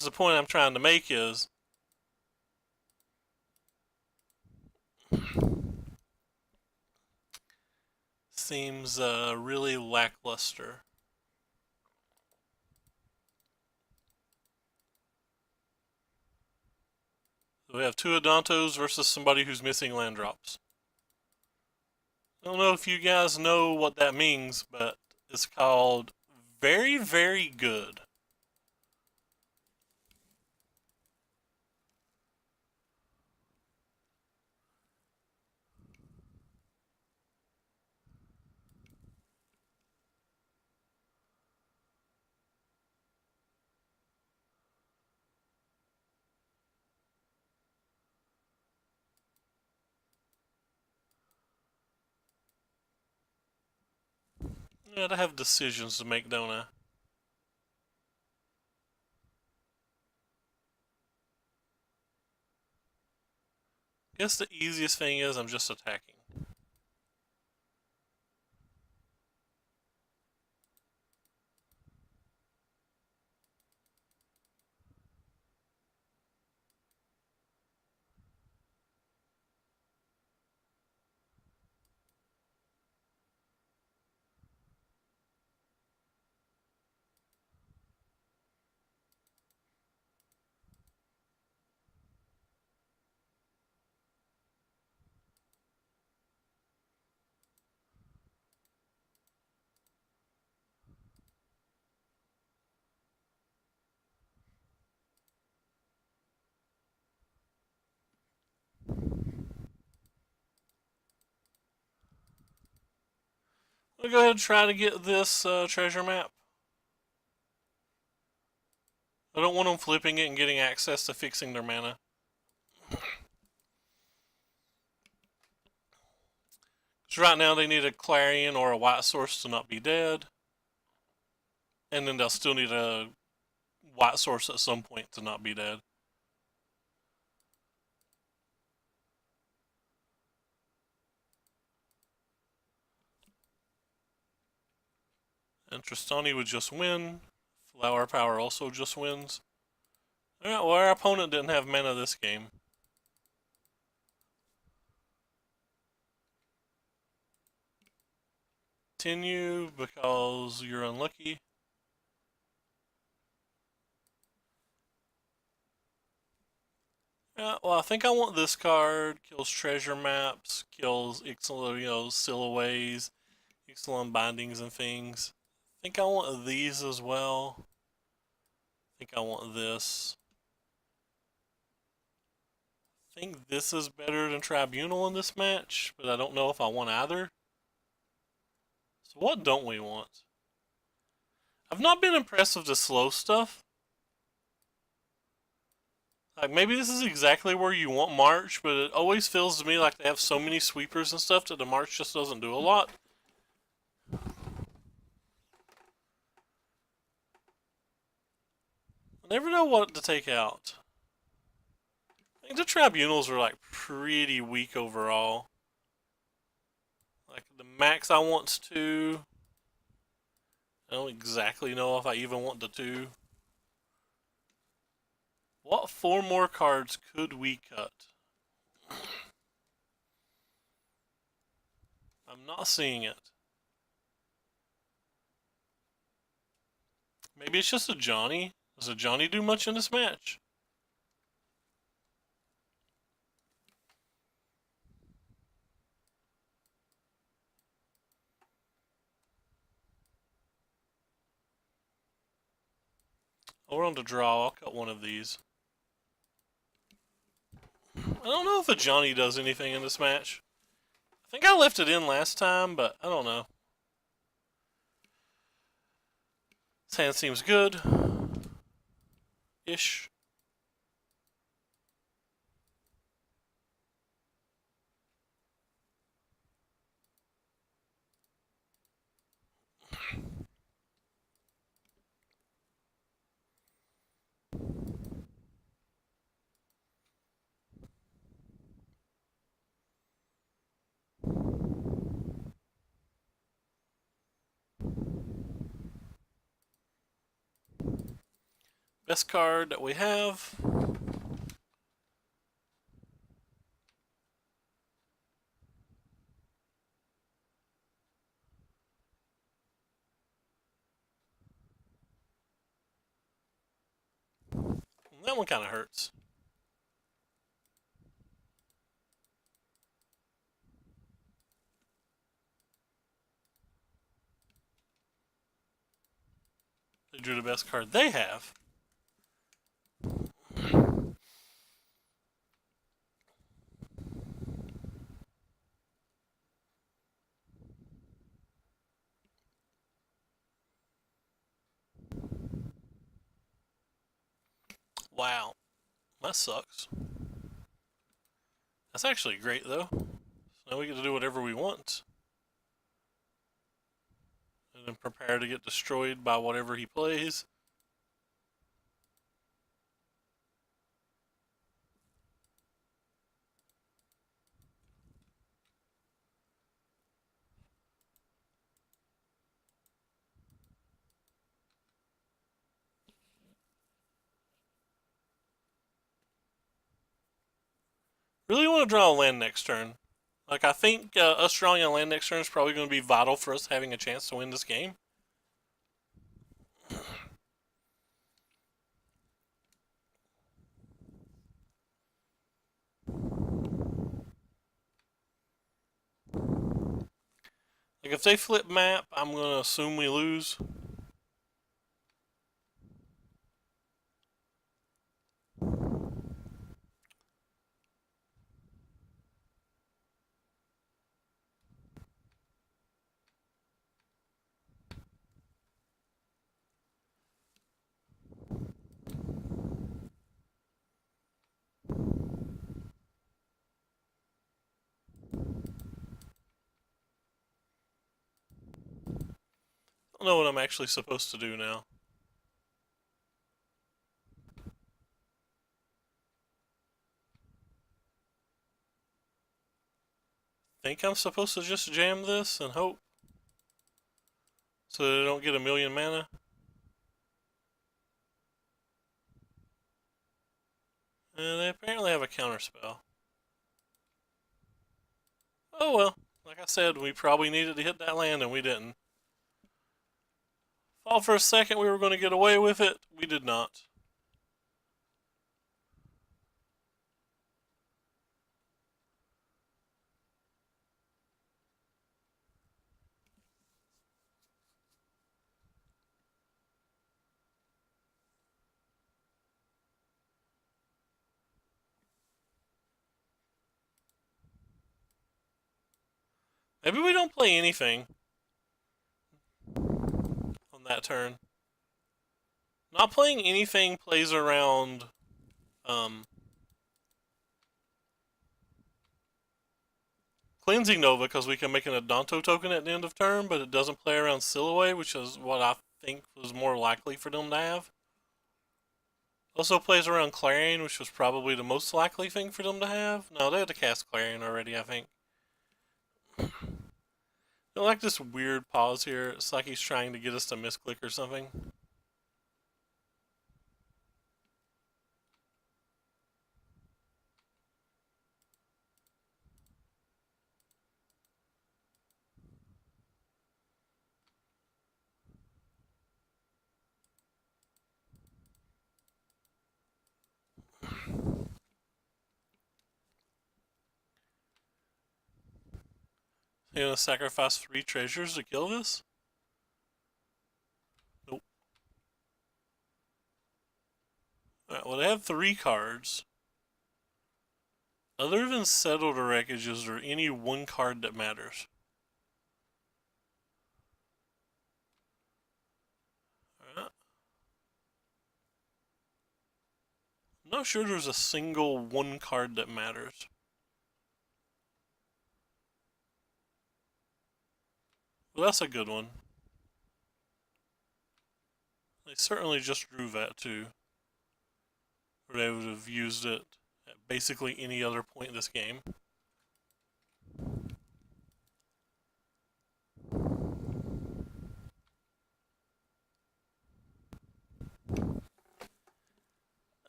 the point I'm trying to make is seems really lackluster. So we have two Adantos versus somebody who's missing land drops. I don't know if you guys know what that means, but it's called very, very good. Yeah, I have decisions to make, don't I? Guess the easiest thing is I'm just attacking. We'll go ahead and try to get this treasure map. I don't want them flipping it and getting access to fixing their mana. Because right now they need a Clarion or a White Source to not be dead. And then they'll still need a White Source at some point to not be dead. And Tristani would just win. Flower Power also just wins. Alright, well, our opponent didn't have mana this game. Continue because you're unlucky. Yeah, well, I think I want this card. Kills treasure maps, kills Ixalan, Sillaways, Ixalan bindings and things. I think I want these as well. I think I want this. I think this is better than Tribunal in this match, but I don't know if I want either. So what don't we want? I've not been impressed with the slow stuff. Like, maybe this is exactly where you want March, but it always feels to me like they have so many sweepers and stuff that the March just doesn't do a lot. I never know what to take out. I think the Tribunals are like pretty weak overall. Like the max I want two. I don't exactly know if I even want the two. What four more cards could we cut? I'm not seeing it. Maybe it's just a Johnny. Does a Johnny do much in this match? Oh, we're on the draw. I'll cut one of these. I don't know if a Johnny does anything in this match. I think I left it in last time, but I don't know. This hand seems good. Ish. Best card that we have. That one kind of hurts. They drew the best card they have. Wow. That sucks. That's actually great, though. So now we get to do whatever we want. And then prepare to get destroyed by whatever he plays. Really want to draw a land next turn. Like, I think us drawing a land next turn is probably going to be vital for us having a chance to win this game. Like, if they flip map, I'm going to assume we lose. I don't know what I'm actually supposed to do now. Think I'm supposed to just jam this and hope so they don't get a million mana? And they apparently have a counter spell. Oh well, like I said, we probably needed to hit that land and we didn't. Thought for a second we were going to get away with it. We did not. Maybe we don't play anything on that turn. Not playing anything plays around Cleansing Nova because we can make an Adanto token at the end of turn, but it doesn't play around Silhouette, which is what I think was more likely for them to have. Also plays around Clarion, which was probably the most likely thing for them to have. No, they had to cast Clarion already, I think. I like this weird pause here. It's like he's trying to get us to misclick or something. You gonna sacrifice 3 treasures to kill this? Nope. Alright, well they have 3 cards. Other than settled or wreckage, is there any one card that matters? I'm not sure there's a single one card that matters. Well, that's a good one. They certainly just drew that too. Or they would have used it at basically any other point in this game.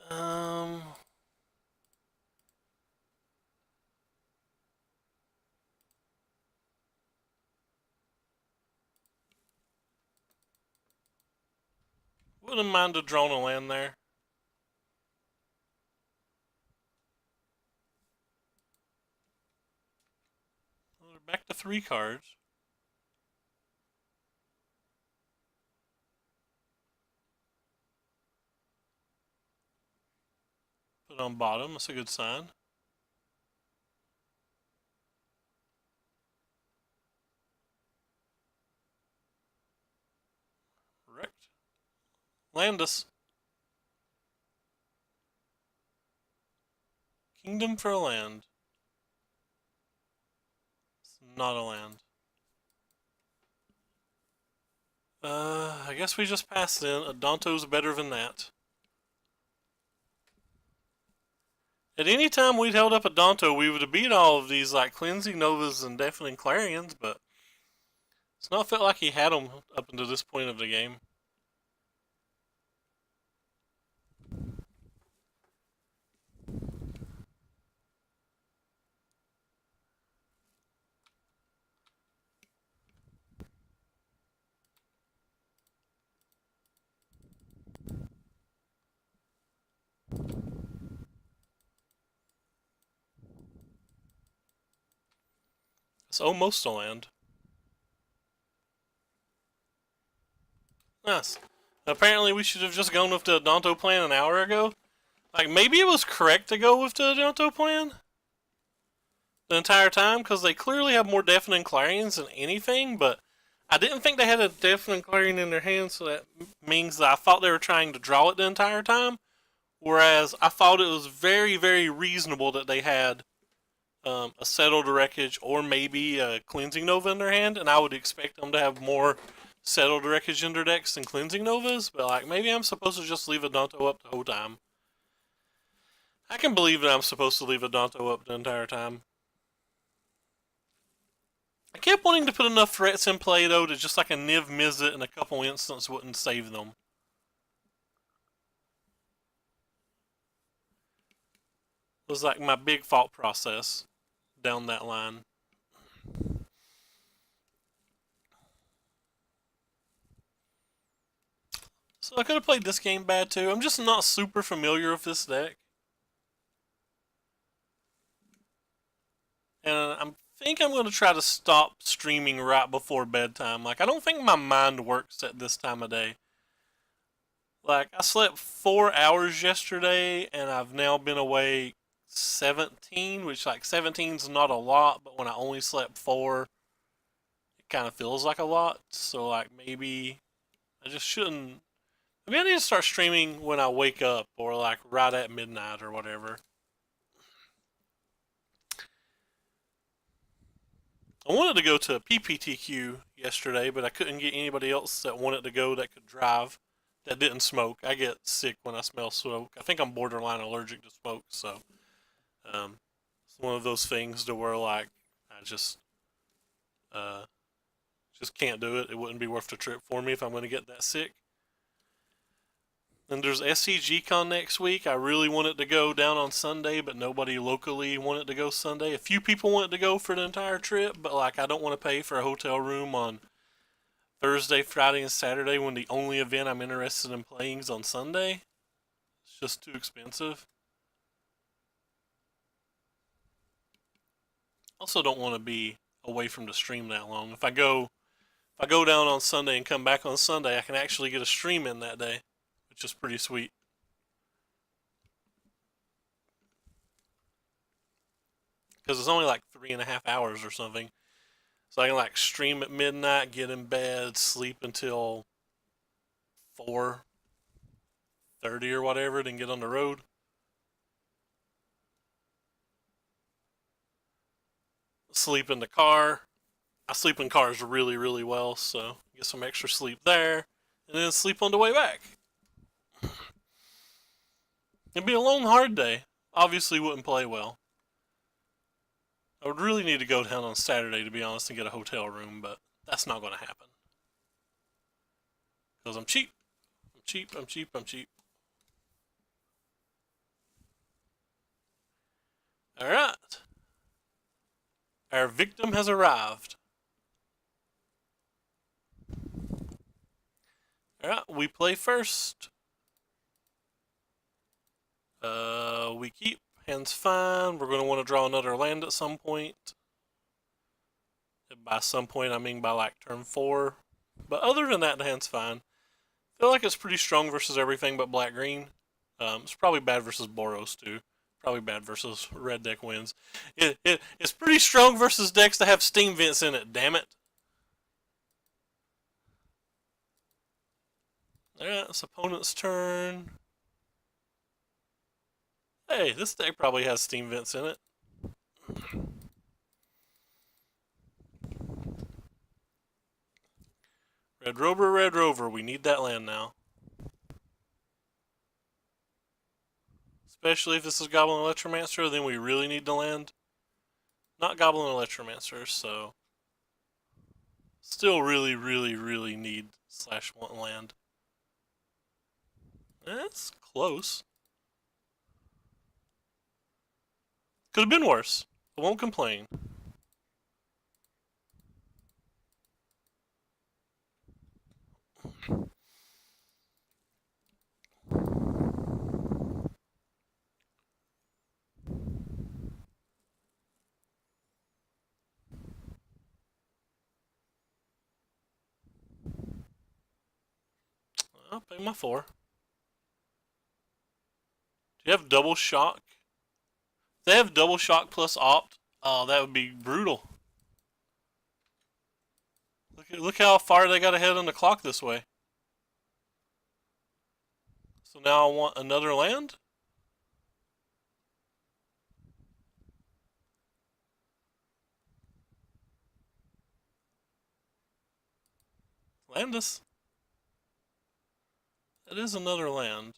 Um, wouldn't mind a drone a land there. Well, they're back to 3 cards. Put on bottom, that's a good sign. Correct. Land us. Kingdom for a land. It's not a land. I guess we just passed in. Adonto's better than that. At any time we'd held up Adonto, we would have beat all of these like Cleansing Novas and Deafening Clarions, but it's not felt like he had them up until this point of the game. It's almost a land. Nice. Apparently we should have just gone with the Adonto plan an hour ago. Like, maybe it was correct to go with the Adonto plan the entire time, because they clearly have more Deafening Clarions than anything, but I didn't think they had a Deafening Clarion in their hand, so that means that I thought they were trying to draw it the entire time, whereas I thought it was very, very reasonable that they had a Settled Wreckage or maybe a Cleansing Nova in their hand, and I would expect them to have more Settled Wreckage in their decks than Cleansing Novas, but like, maybe I'm supposed to just leave Adonto up the whole time. I can believe that I'm supposed to leave Adonto up the entire time. I kept wanting to put enough threats in play though to just like a Niv Mizzet in a couple instances wouldn't save them. It was like my big thought process down that line. So I could have played this game bad too. I'm just not super familiar with this deck. And I think I'm going to try to stop streaming right before bedtime. Like, I don't think my mind works at this time of day. Like, I slept 4 hours yesterday, and I've now been awake 17, which, like, 17's not a lot, but when I only slept 4, it kind of feels like a lot. So, like, maybe I just shouldn't. Maybe I need to start streaming when I wake up, or, like, right at midnight or whatever. I wanted to go to a PPTQ yesterday, but I couldn't get anybody else that wanted to go that could drive that didn't smoke. I get sick when I smell smoke. I think I'm borderline allergic to smoke, so it's one of those things to where like I uh, just can't do it. It wouldn't be worth the trip for me if I'm going to get that sick. And there's SCG-Con next week. I really wanted to go down on Sunday, but nobody locally wanted to go Sunday. A few people wanted to go for the entire trip, but like I don't want to pay for a hotel room on Thursday, Friday, and Saturday when the only event I'm interested in playing is on Sunday. It's just too expensive. Also don't want to be away from the stream that long. If I go down on Sunday and come back on Sunday, I can actually get a stream in that day, which is pretty sweet. because it's only like 3.5 hours or something. So I can like stream at midnight, get in bed, sleep until 4:30 or whatever, then get on the road. Sleep in the car. I sleep in cars really, really well, so get some extra sleep there, and then sleep on the way back. It'd be a long, hard day. Obviously, wouldn't play well. I would really need to go down on Saturday, to be honest, and get a hotel room, but that's not going to happen. Because I'm cheap. I'm cheap, I'm cheap, I'm cheap. Alright. Our victim has arrived. Alright, we play first. We keep. Hand's fine. We're going to want to draw another land at some point. And by some point, I mean by like turn 4. But other than that, the hand's fine. I feel like it's pretty strong versus everything but black-green. It's probably bad versus Boros, too. Probably bad versus red deck wins. It's pretty strong versus decks that have steam vents in it, damn it. Alright, it's opponent's turn. Hey, this deck probably has steam vents in it. Red Rover, we need that land now. Especially if this is Goblin Electromancer, then we really need the land. Not Goblin Electromancer, so still really, really, really need / want land. That's close. Could have been worse. I won't complain. I'll pay my 4. Do you have double shock? If they have double shock plus opt, oh, that would be brutal. Look how far they got ahead on the clock this way. So now I want another land? Landus. That is another land.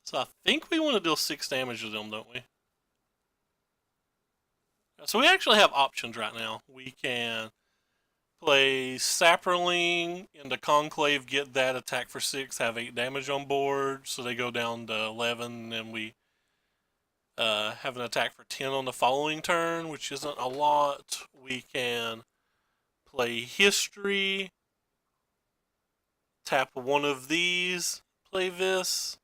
So I think we want to deal 6 damage to them, don't we? So we actually have options right now. We can play Saproling into Conclave, get that attack for 6, have 8 damage on board, so they go down to 11, and we have an attack for 10 on the following turn, which isn't a lot. We can play History, tap one of these, play this,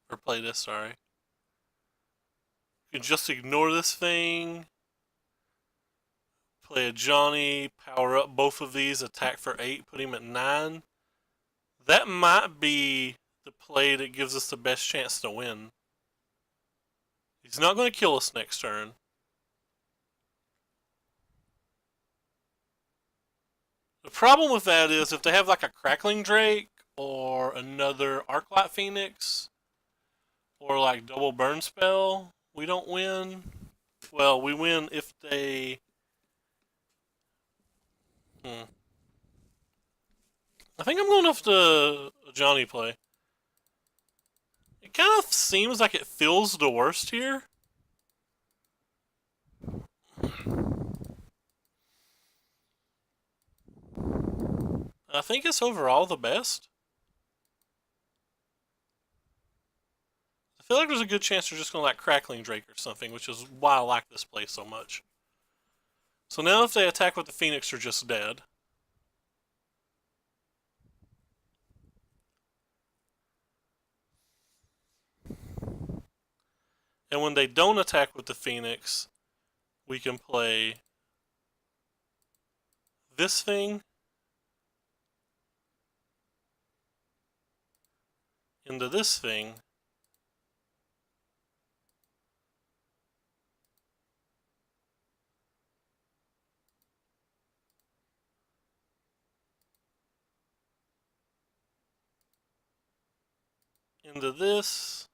or play this, sorry. You can just ignore this thing, play a Johnny, power up both of these, attack for 8, put him at 9. That might be the play that gives us the best chance to win. He's not going to kill us next turn. The problem with that is if they have like a Crackling Drake or another Arclight Phoenix or like double burn spell, we don't win. Well, we win if they... I think I'm going off the Johnny play. It kind of seems like it feels the worst here. I think it's overall the best. I feel like there's a good chance they're just going to like Crackling Drake or something, which is why I like this play so much. So now if they attack with the Phoenix, they're just dead. And when they don't attack with the Phoenix, we can play this thing into this thing. Into this.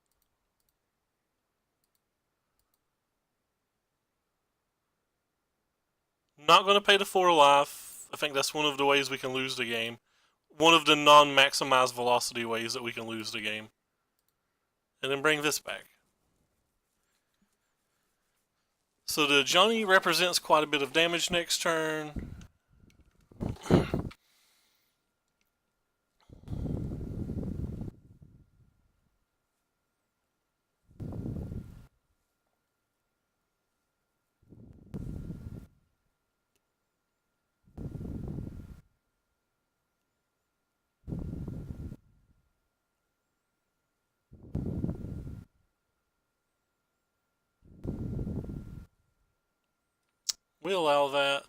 Not going to pay the 4 life. I think that's one of the ways we can lose the game. One of the non-maximized velocity ways that we can lose the game. And then bring this back. So the Johnny represents quite a bit of damage next turn. We allow that.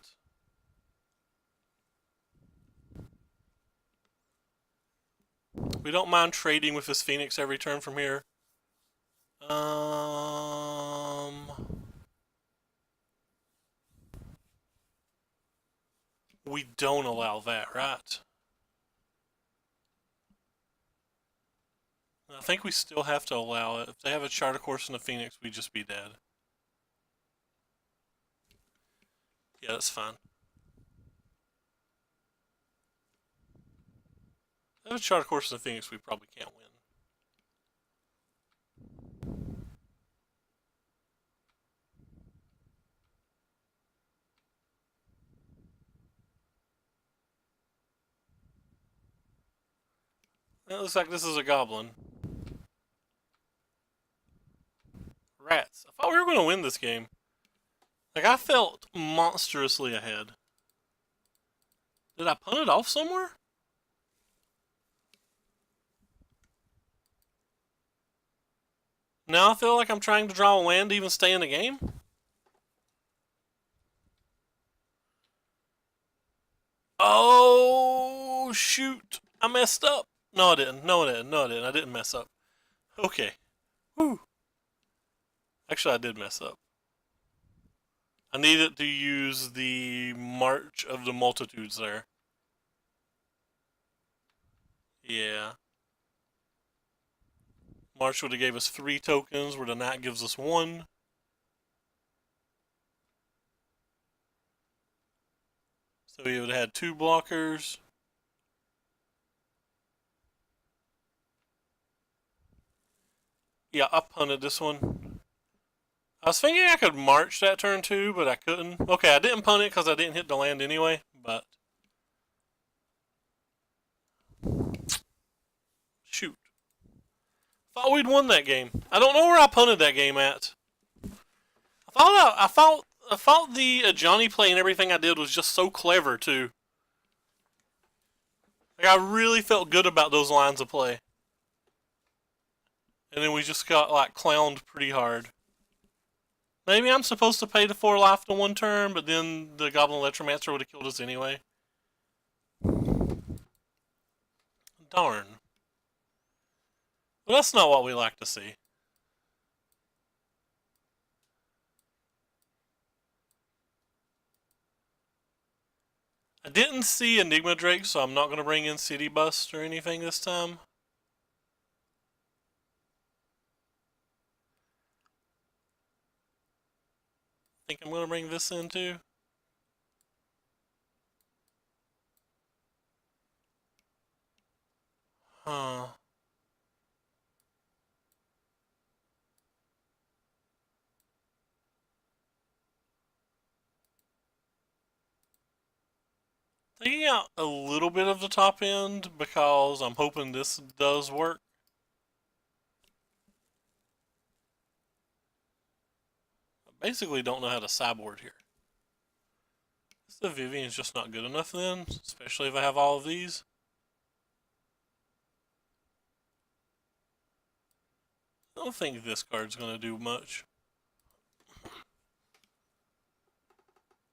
We don't mind trading with this Phoenix every turn from here. We don't allow that, right? I think we still have to allow it. If they have a Charter Course and a Phoenix, we'd just be dead. Yeah, that's fine. If they have a Charter Course and a Phoenix, we probably can't win. It looks like this is a goblin. Rats. I thought we were going to win this game. Like, I felt monstrously ahead. Did I punt it off somewhere? Now I feel like I'm trying to draw a land to even stay in the game? Oh, shoot. I messed up. No, I didn't. No, I didn't. No, I didn't. I didn't mess up. Okay. Whew. Actually, I did mess up. I needed to use the March of the Multitudes there. Yeah. March would have gave us 3 tokens, where the Knight gives us 1. So we would have had 2 blockers. Yeah, I punted this one. I was thinking I could march that turn too, but I couldn't. Okay, I didn't punt it because I didn't hit the land anyway, but... Shoot. Thought we'd won that game. I don't know where I punted that game at. I thought the Johnny play and everything I did was just so clever too. Like, I really felt good about those lines of play. And then we just got, like, clowned pretty hard. Maybe I'm supposed to pay the 4 life to 1 turn, but then the Goblin Electromancer would have killed us anyway. Darn. But that's not what we like to see. I didn't see Enigma Drake, so I'm not going to bring in City Bust or anything this time. I think I'm going to bring this in too. Huh. Taking out a little bit of the top end because I'm hoping this does work. I basically don't know how to sideboard here. The Vivian's just not good enough then, especially if I have all of these. I don't think this card's going to do much.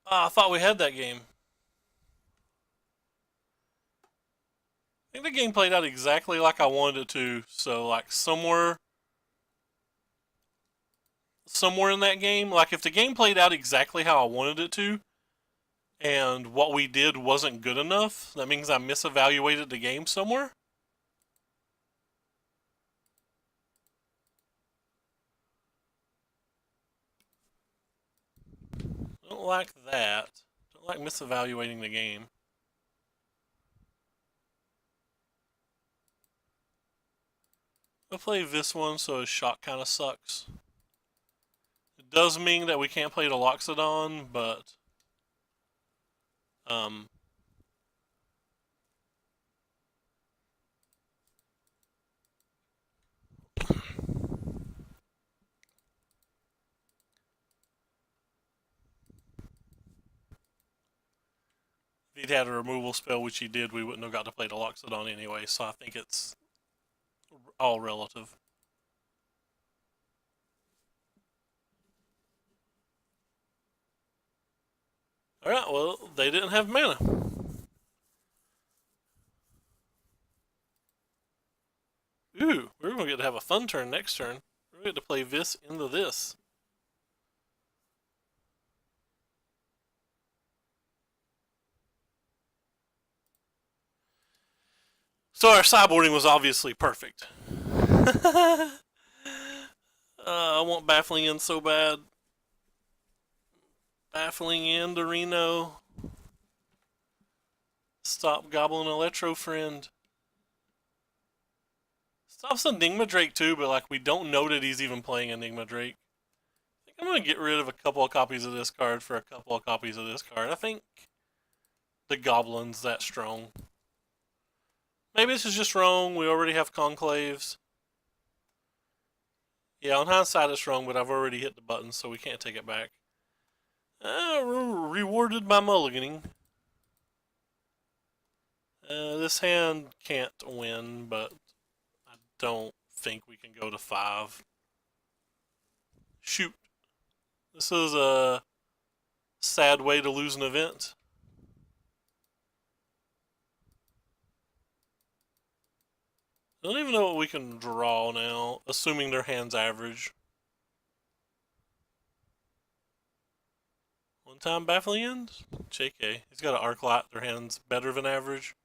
Ah, I thought we had that game. I think the game played out exactly like I wanted it to. So like somewhere in that game, like if the game played out exactly how I wanted it to, and what we did wasn't good enough, that means I misevaluated the game somewhere. I don't like that. I don't like misevaluating the game. I'll play this one so his shot kind of sucks. It does mean that we can't play the Loxodon, but um, if he'd had a removal spell, which he did, we wouldn't have got to play the Loxodon anyway, so I think it's all relative. Alright, well, they didn't have mana. Ooh, we're going to get to have a fun turn next turn. We're going to get to play this into this. So our sideboarding was obviously perfect. I want Baffling End so bad. Baffling End, Reno. Stop Goblin Electro Friend. Stops Enigma Drake too, but like we don't know that he's even playing Enigma Drake. I think I'm gonna get rid of a couple of copies of this card for a couple of copies of this card. I think the Goblin's that strong. Maybe this is just wrong. We already have Conclaves. Yeah, on hindsight it's wrong, but I've already hit the button, so we can't take it back. Rewarded by mulliganing. This hand can't win, but I don't think we can go to 5. Shoot. This is a sad way to lose an event. I don't even know what we can draw now, assuming their hand's average. One time Baffling End? JK. He's got an Arc Light, their hand's better than average.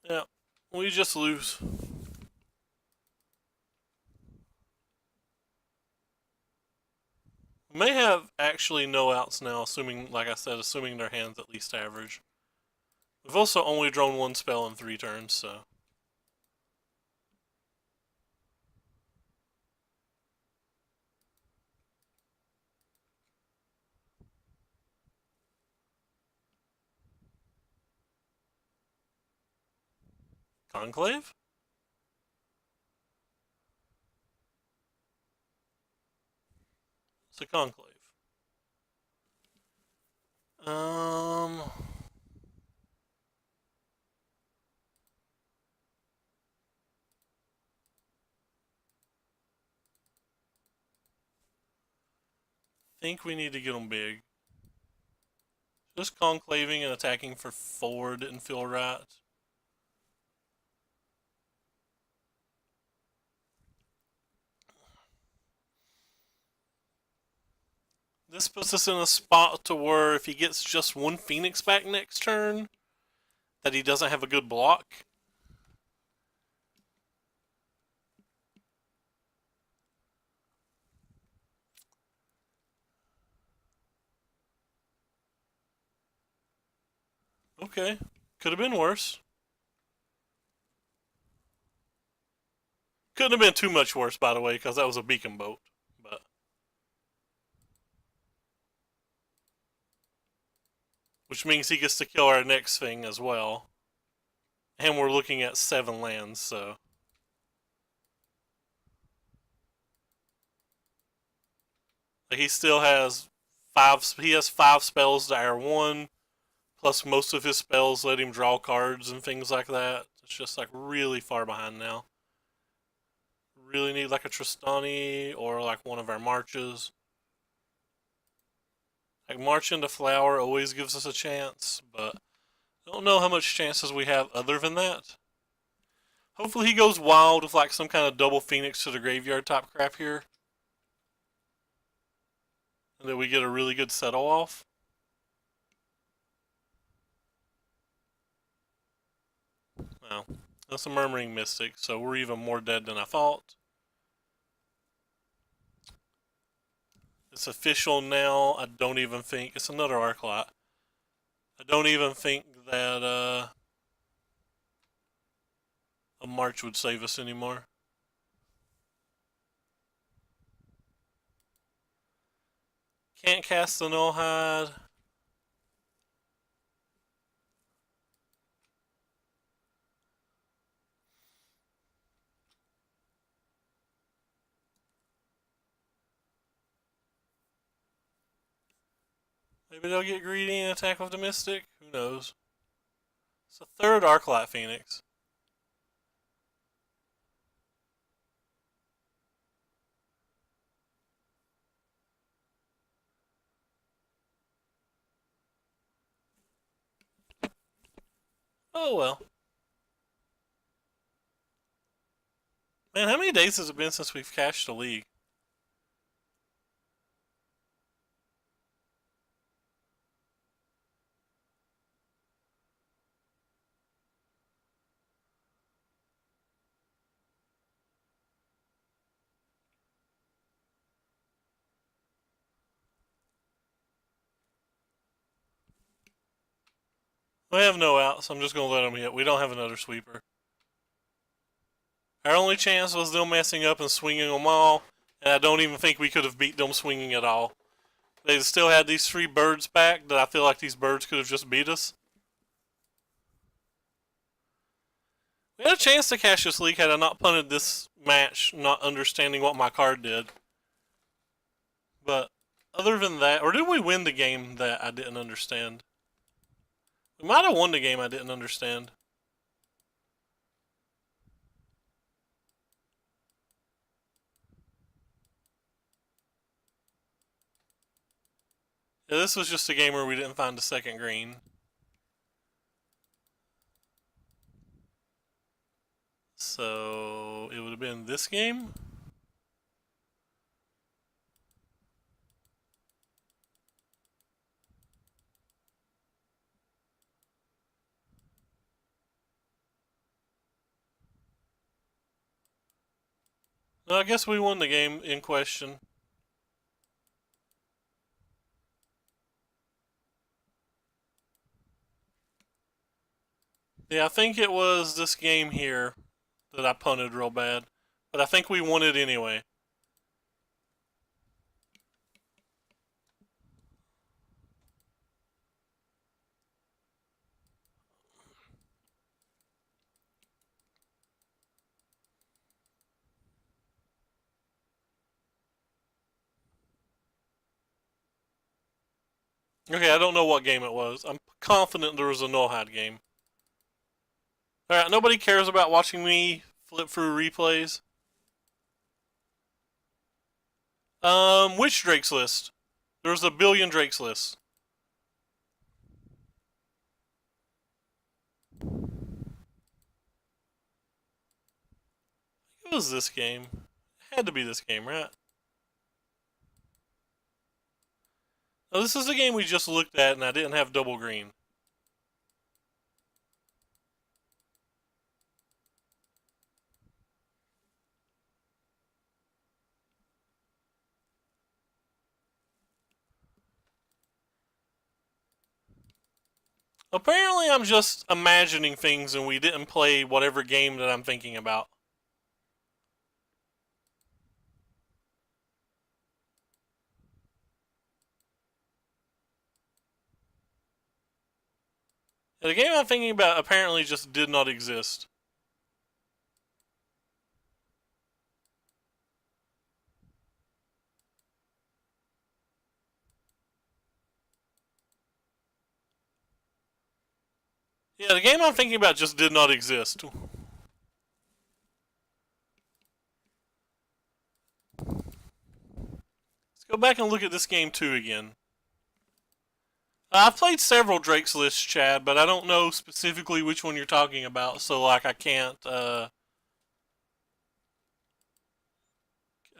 Yeah, we just lose. We may have actually no outs now, assuming, like I said, assuming their hand's at least average. We've also only drawn one spell in 3 turns, so. Conclave? It's a Conclave. Um... think we need to get them big. Just conclaving and attacking for 4 didn't feel right. This puts us in a spot to where if he gets just 1 Phoenix back next turn, that he doesn't have a good block. Okay. Could have been worse. Couldn't have been too much worse, by the way, because that was a beacon boat. But which means he gets to kill our next thing as well. And we're looking at 7 lands, so. He still has 5. He has 5 spells to our 1. Plus, most of his spells let him draw cards and things like that. It's just like really far behind now. Really need like a Tristani or like one of our marches. Like March into Flower always gives us a chance, but I don't know how much chances we have other than that. Hopefully he goes wild with like some kind of double Phoenix to the graveyard type crap here. And then we get a really good settle off. Well, that's a Murmuring Mystic, so we're even more dead than I thought. It's official now. I don't even think it's another Arclight. I don't even think that a March would save us anymore. Can't cast the Nullhide. Maybe they'll get greedy and attack with the Mystic. Who knows? It's a third Arclight Phoenix. Oh well. Man, how many days has it been since we've cashed the league? We have no outs, so I'm just going to let them hit. We don't have another sweeper. Our only chance was them messing up and swinging them all, and I don't even think we could have beat them swinging at all. They still had these 3 birds back that I feel like these birds could have just beat us. We had a chance to cash this league had I not punted this match, not understanding what my card did. But other than that, or did we win the game that I didn't understand? We might have won the game I didn't understand. Yeah, this was just a game where we didn't find a second green. So it would have been this game. No, I guess we won the game in question. Yeah, I think it was this game here that I punted real bad. But I think we won it anyway. Okay, I don't know what game it was. I'm confident there was a Nullhide game. Alright, nobody cares about watching me flip through replays. Which Drake's List? There's a billion Drake's List. It was this game. It had to be this game, right? Oh, this is the game we just looked at and I didn't have double green. Apparently I'm just imagining things and we didn't play whatever game that I'm thinking about. The game I'm thinking about apparently just did not exist. Yeah, the game I'm thinking about just did not exist. Let's go back and look at this game 2 again. I've played several Drake's List, Chad, but I don't know specifically which one you're talking about. So like, I can't. I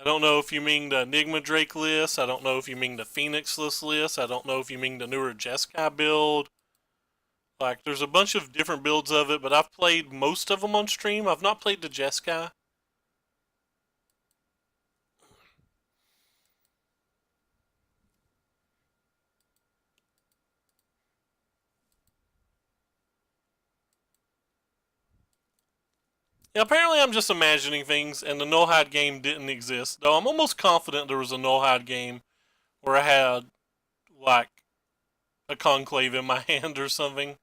don't know if you mean the Enigma Drake list. I don't know if you mean the Phoenix list. I don't know if you mean the newer Jeskai build. Like, there's a bunch of different builds of it, but I've played most of them on stream. I've not played the Jeskai. Yeah, apparently I'm just imagining things, and the null hide game didn't exist. Though I'm almost confident there was a null hide game where I had, like, a conclave in my hand or something.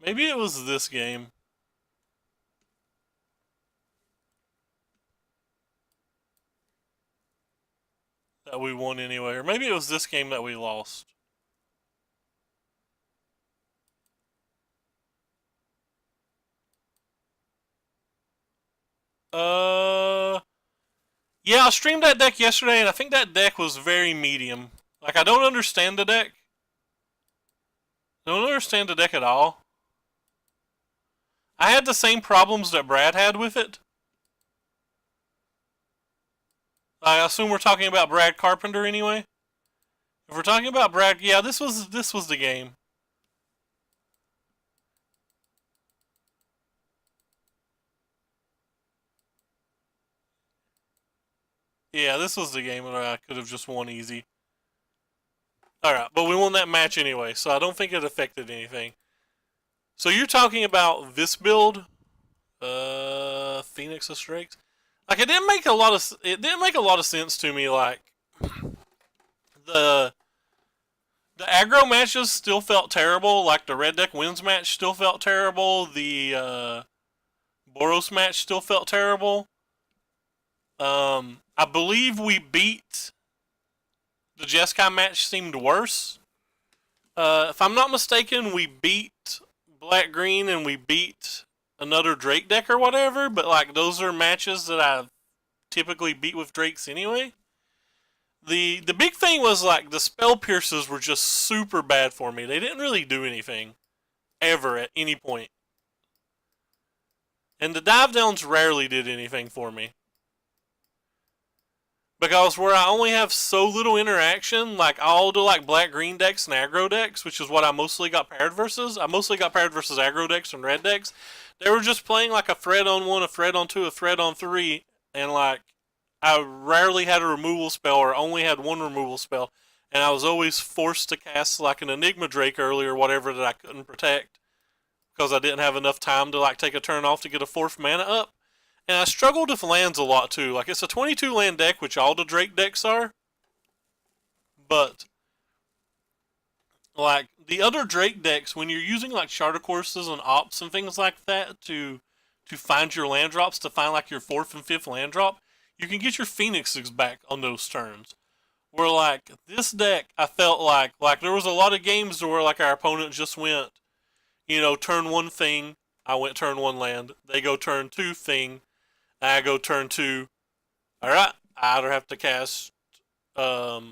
Maybe it was this game that we won anyway, or maybe it was this game that we lost. Yeah, I streamed that deck yesterday, and I think that deck was very medium. Like, I don't understand the deck. I don't understand the deck at all. I had the same problems that Brad had with it. I assume we're talking about Brad Carpenter anyway. If we're talking about Brad, yeah, this was the game. Yeah, this was the game where I could have just won easy. Alright, but we won that match anyway, so I don't think it affected anything. So you're talking about this build? Phoenix of Drakes? Like, it didn't make a lot of sense to me. Like, the aggro matches still felt terrible. Like, the red deck wins match still felt terrible. The Boros match still felt terrible. I believe we beat the Jeskai match seemed worse. If I'm not mistaken, we beat Black Green and we beat another Drake deck or whatever, but like, those are matches that I typically beat with Drakes anyway. The big thing was, like, the spell pierces were just super bad for me. They didn't really do anything ever at any point. And the dive downs rarely did anything for me. Because where I only have so little interaction, like, I'll do like black green decks and aggro decks, which is what I mostly got paired versus. I mostly got paired versus aggro decks and red decks. They were just playing like a thread on 1, a thread on 2, a thread on 3, and like, I rarely had a removal spell or only had one removal spell, and I was always forced to cast like an Enigma Drake early or whatever that I couldn't protect because I didn't have enough time to like take a turn off to get a 4th mana up. And I struggled with lands a lot too. Like, it's a 22 land deck, which all the Drake decks are. But, like, the other Drake decks, when you're using like Charter Courses and Ops and things like that to find your land drops, to find like your 4th and 5th land drop, you can get your Phoenixes back on those turns. Where like, this deck, I felt like there was a lot of games where like our opponent just went, you know, turn 1 thing, I went turn 1 land. They go turn 2 thing, I go turn 2. Alright, I either have to cast a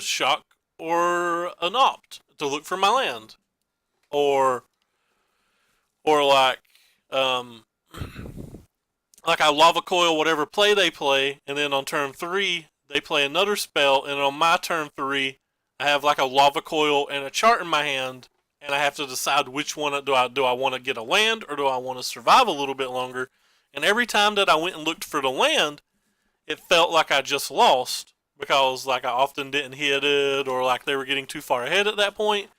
shock or an opt to look for my land. Or like, like I lava coil whatever play they play, and then on turn 3 they play another spell, and on my turn 3 I have like a lava coil and a chart in my hand, and I have to decide which one do I want to get a land or do I want to survive a little bit longer. And every time that I went and looked for the land, it felt like I just lost because like I often didn't hit it or like they were getting too far ahead at that point.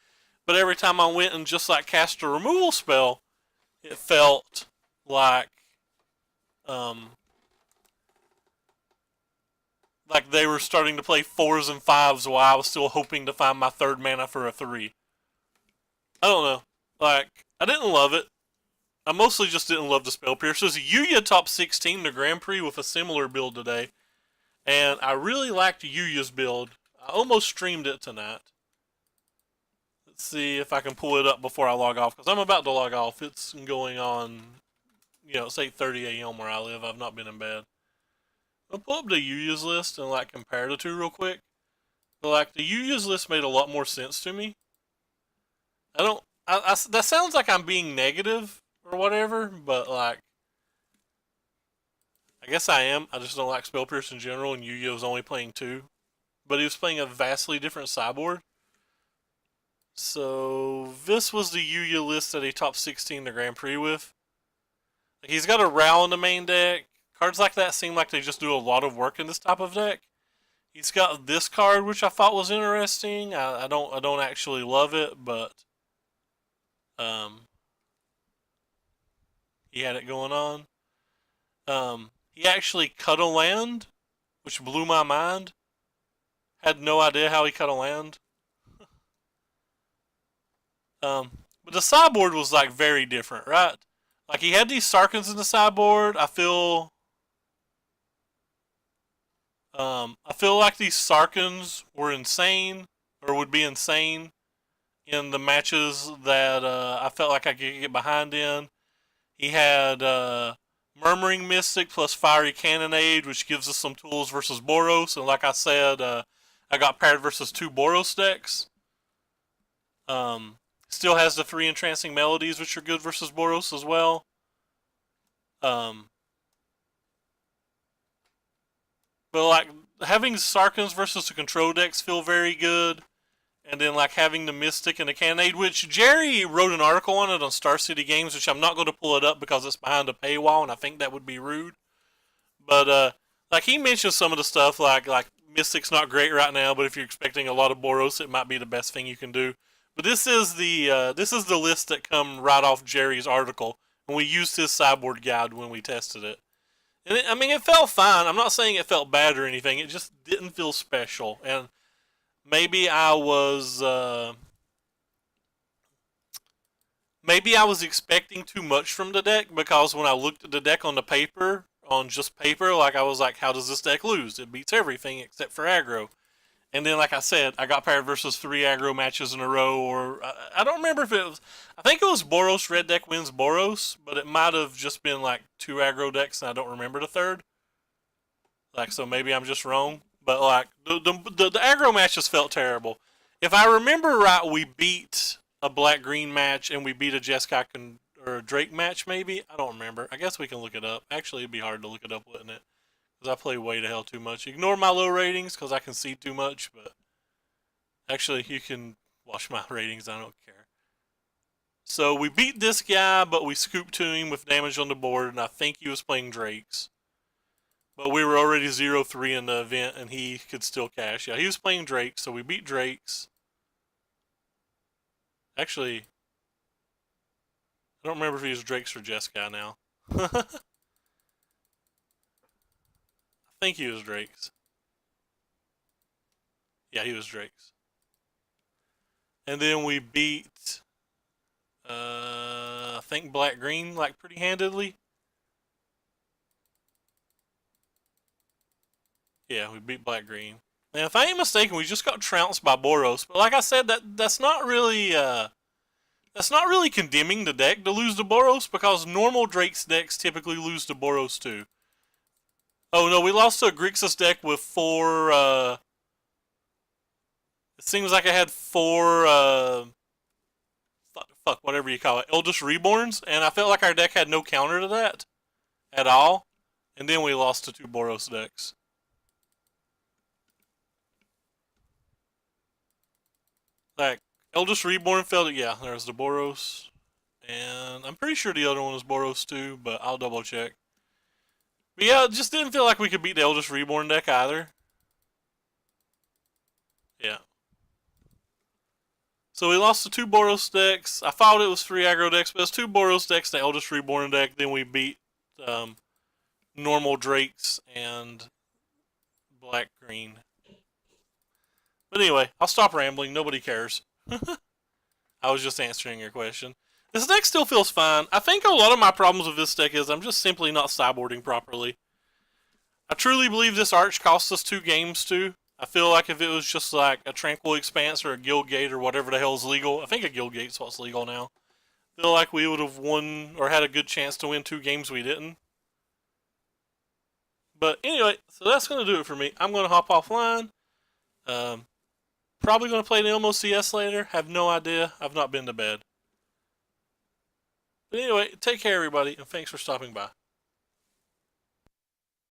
But every time I went and just like cast a removal spell, it felt like like they were starting to play 4s and 5s while I was still hoping to find my 3rd mana for a 3. I don't know. Like, I didn't love it. I mostly just didn't love the spell piercers. Yuya top 16 the Grand Prix with a similar build today, and I really liked Yuya's build. I almost streamed it tonight. Let's see if I can pull it up before I log off, because I'm about to log off. It's going on, you know, it's 8:30 a.m. where I live. I've not been in bed. I'll pull up the Yuya's list and like compare the two real quick. But like the Yuya's list made a lot more sense to me. I don't. That sounds like I'm being negative or whatever, but like I guess I am. I just don't like Spell Pierce in general, and Yuya was only playing two, but he was playing a vastly different sideboard. So this was the Yuya list that he top 16 the Grand Prix with. He's got a Ral in the main deck. Cards like that seem like they just do a lot of work in this type of deck. He's got this card, which I thought was interesting. I don't actually love it, but he had it going on. He actually cut a land, which blew my mind. Had no idea how he cut a land. But the sideboard was like very different, right? Like he had these Sarkans in the sideboard. I feel like these Sarkans were insane, or would be insane, in the matches that I felt like I could get behind in. He had Murmuring Mystic plus Fiery Cannonade, which gives us some tools versus Boros. And like I said, I got paired versus two Boros decks. Still has the three Entrancing Melodies, which are good versus Boros as well. But like having Sarkans versus the control decks feel very good. And then like having the Mystic and the Cannonade, which Jerry wrote an article on it on Star City Games, which I'm not going to pull it up because it's behind a paywall, and I think that would be rude. But like he mentioned some of the stuff like Mystic's not great right now, but if you're expecting a lot of Boros, it might be the best thing you can do. But this is the list that come right off Jerry's article, and we used his sideboard guide when we tested it. And I mean, it felt fine. I'm not saying it felt bad or anything. It just didn't feel special. And maybe maybe I was expecting too much from the deck because when I looked at the deck on the paper, on just paper, like I was like, how does this deck lose? It beats everything except for aggro. And then, like I said, I got paired versus three aggro matches in a row, or I don't remember if it was. I think it was Boros red deck wins Boros, but it might have just been like two aggro decks, and I don't remember the third. Like, so maybe I'm just wrong. But like the aggro matches felt terrible. If I remember right, we beat a black green match and we beat a Jeskai or a Drake match. Maybe I don't remember. I guess we can look it up. Actually, it'd be hard to look it up, wouldn't it? Because I play way the hell too much. Ignore my low ratings because I concede too much. But actually, you can watch my ratings. I don't care. So we beat this guy, but we scooped to him with damage on the board, and I think he was playing Drakes. But we were already 0-3 in the event, and he could still cash. Yeah, he was playing Drakes, so we beat Drakes. Actually, I don't remember if he was Drakes or Jeskai now. I think he was Drakes. Yeah, he was Drakes. And then we beat, I think Black Green, like pretty handedly. Yeah, we beat Black Green. And if I ain't mistaken, we just got trounced by Boros. But like I said, that's not really condemning the deck to lose to Boros because normal Drake's decks typically lose to Boros too. Oh no, we lost to a Grixis deck with four. It seems like I had four. Fuck, whatever you call it, Eldest Reborns, and I felt like our deck had no counter to that at all. And then we lost to two Boros decks. Like Eldest Reborn felt it. Yeah, there's the Boros, and I'm pretty sure the other one was Boros too, but I'll double check. But yeah, it just didn't feel like we could beat the Eldest Reborn deck either. Yeah. So we lost to two Boros decks. I thought it was three aggro decks, but it was two Boros decks, the Eldest Reborn deck. Then we beat normal Drakes and Black Green. But anyway, I'll stop rambling. Nobody cares. I was just answering your question. This deck still feels fine. I think a lot of my problems with this deck is I'm just simply not sideboarding properly. I truly believe this Arch cost us 2 games too. I feel like if it was just like a Tranquil Expanse or a Guild Gate or whatever the hell is legal, I think a Guild Gate's what's legal now. I feel like we would have won or had a good chance to win 2 games we didn't. But anyway, so that's going to do it for me. I'm going to hop offline. Um, Probably going to play the MOCS later. Have no idea. I've not been to bed. But anyway, take care, everybody, and thanks for stopping by.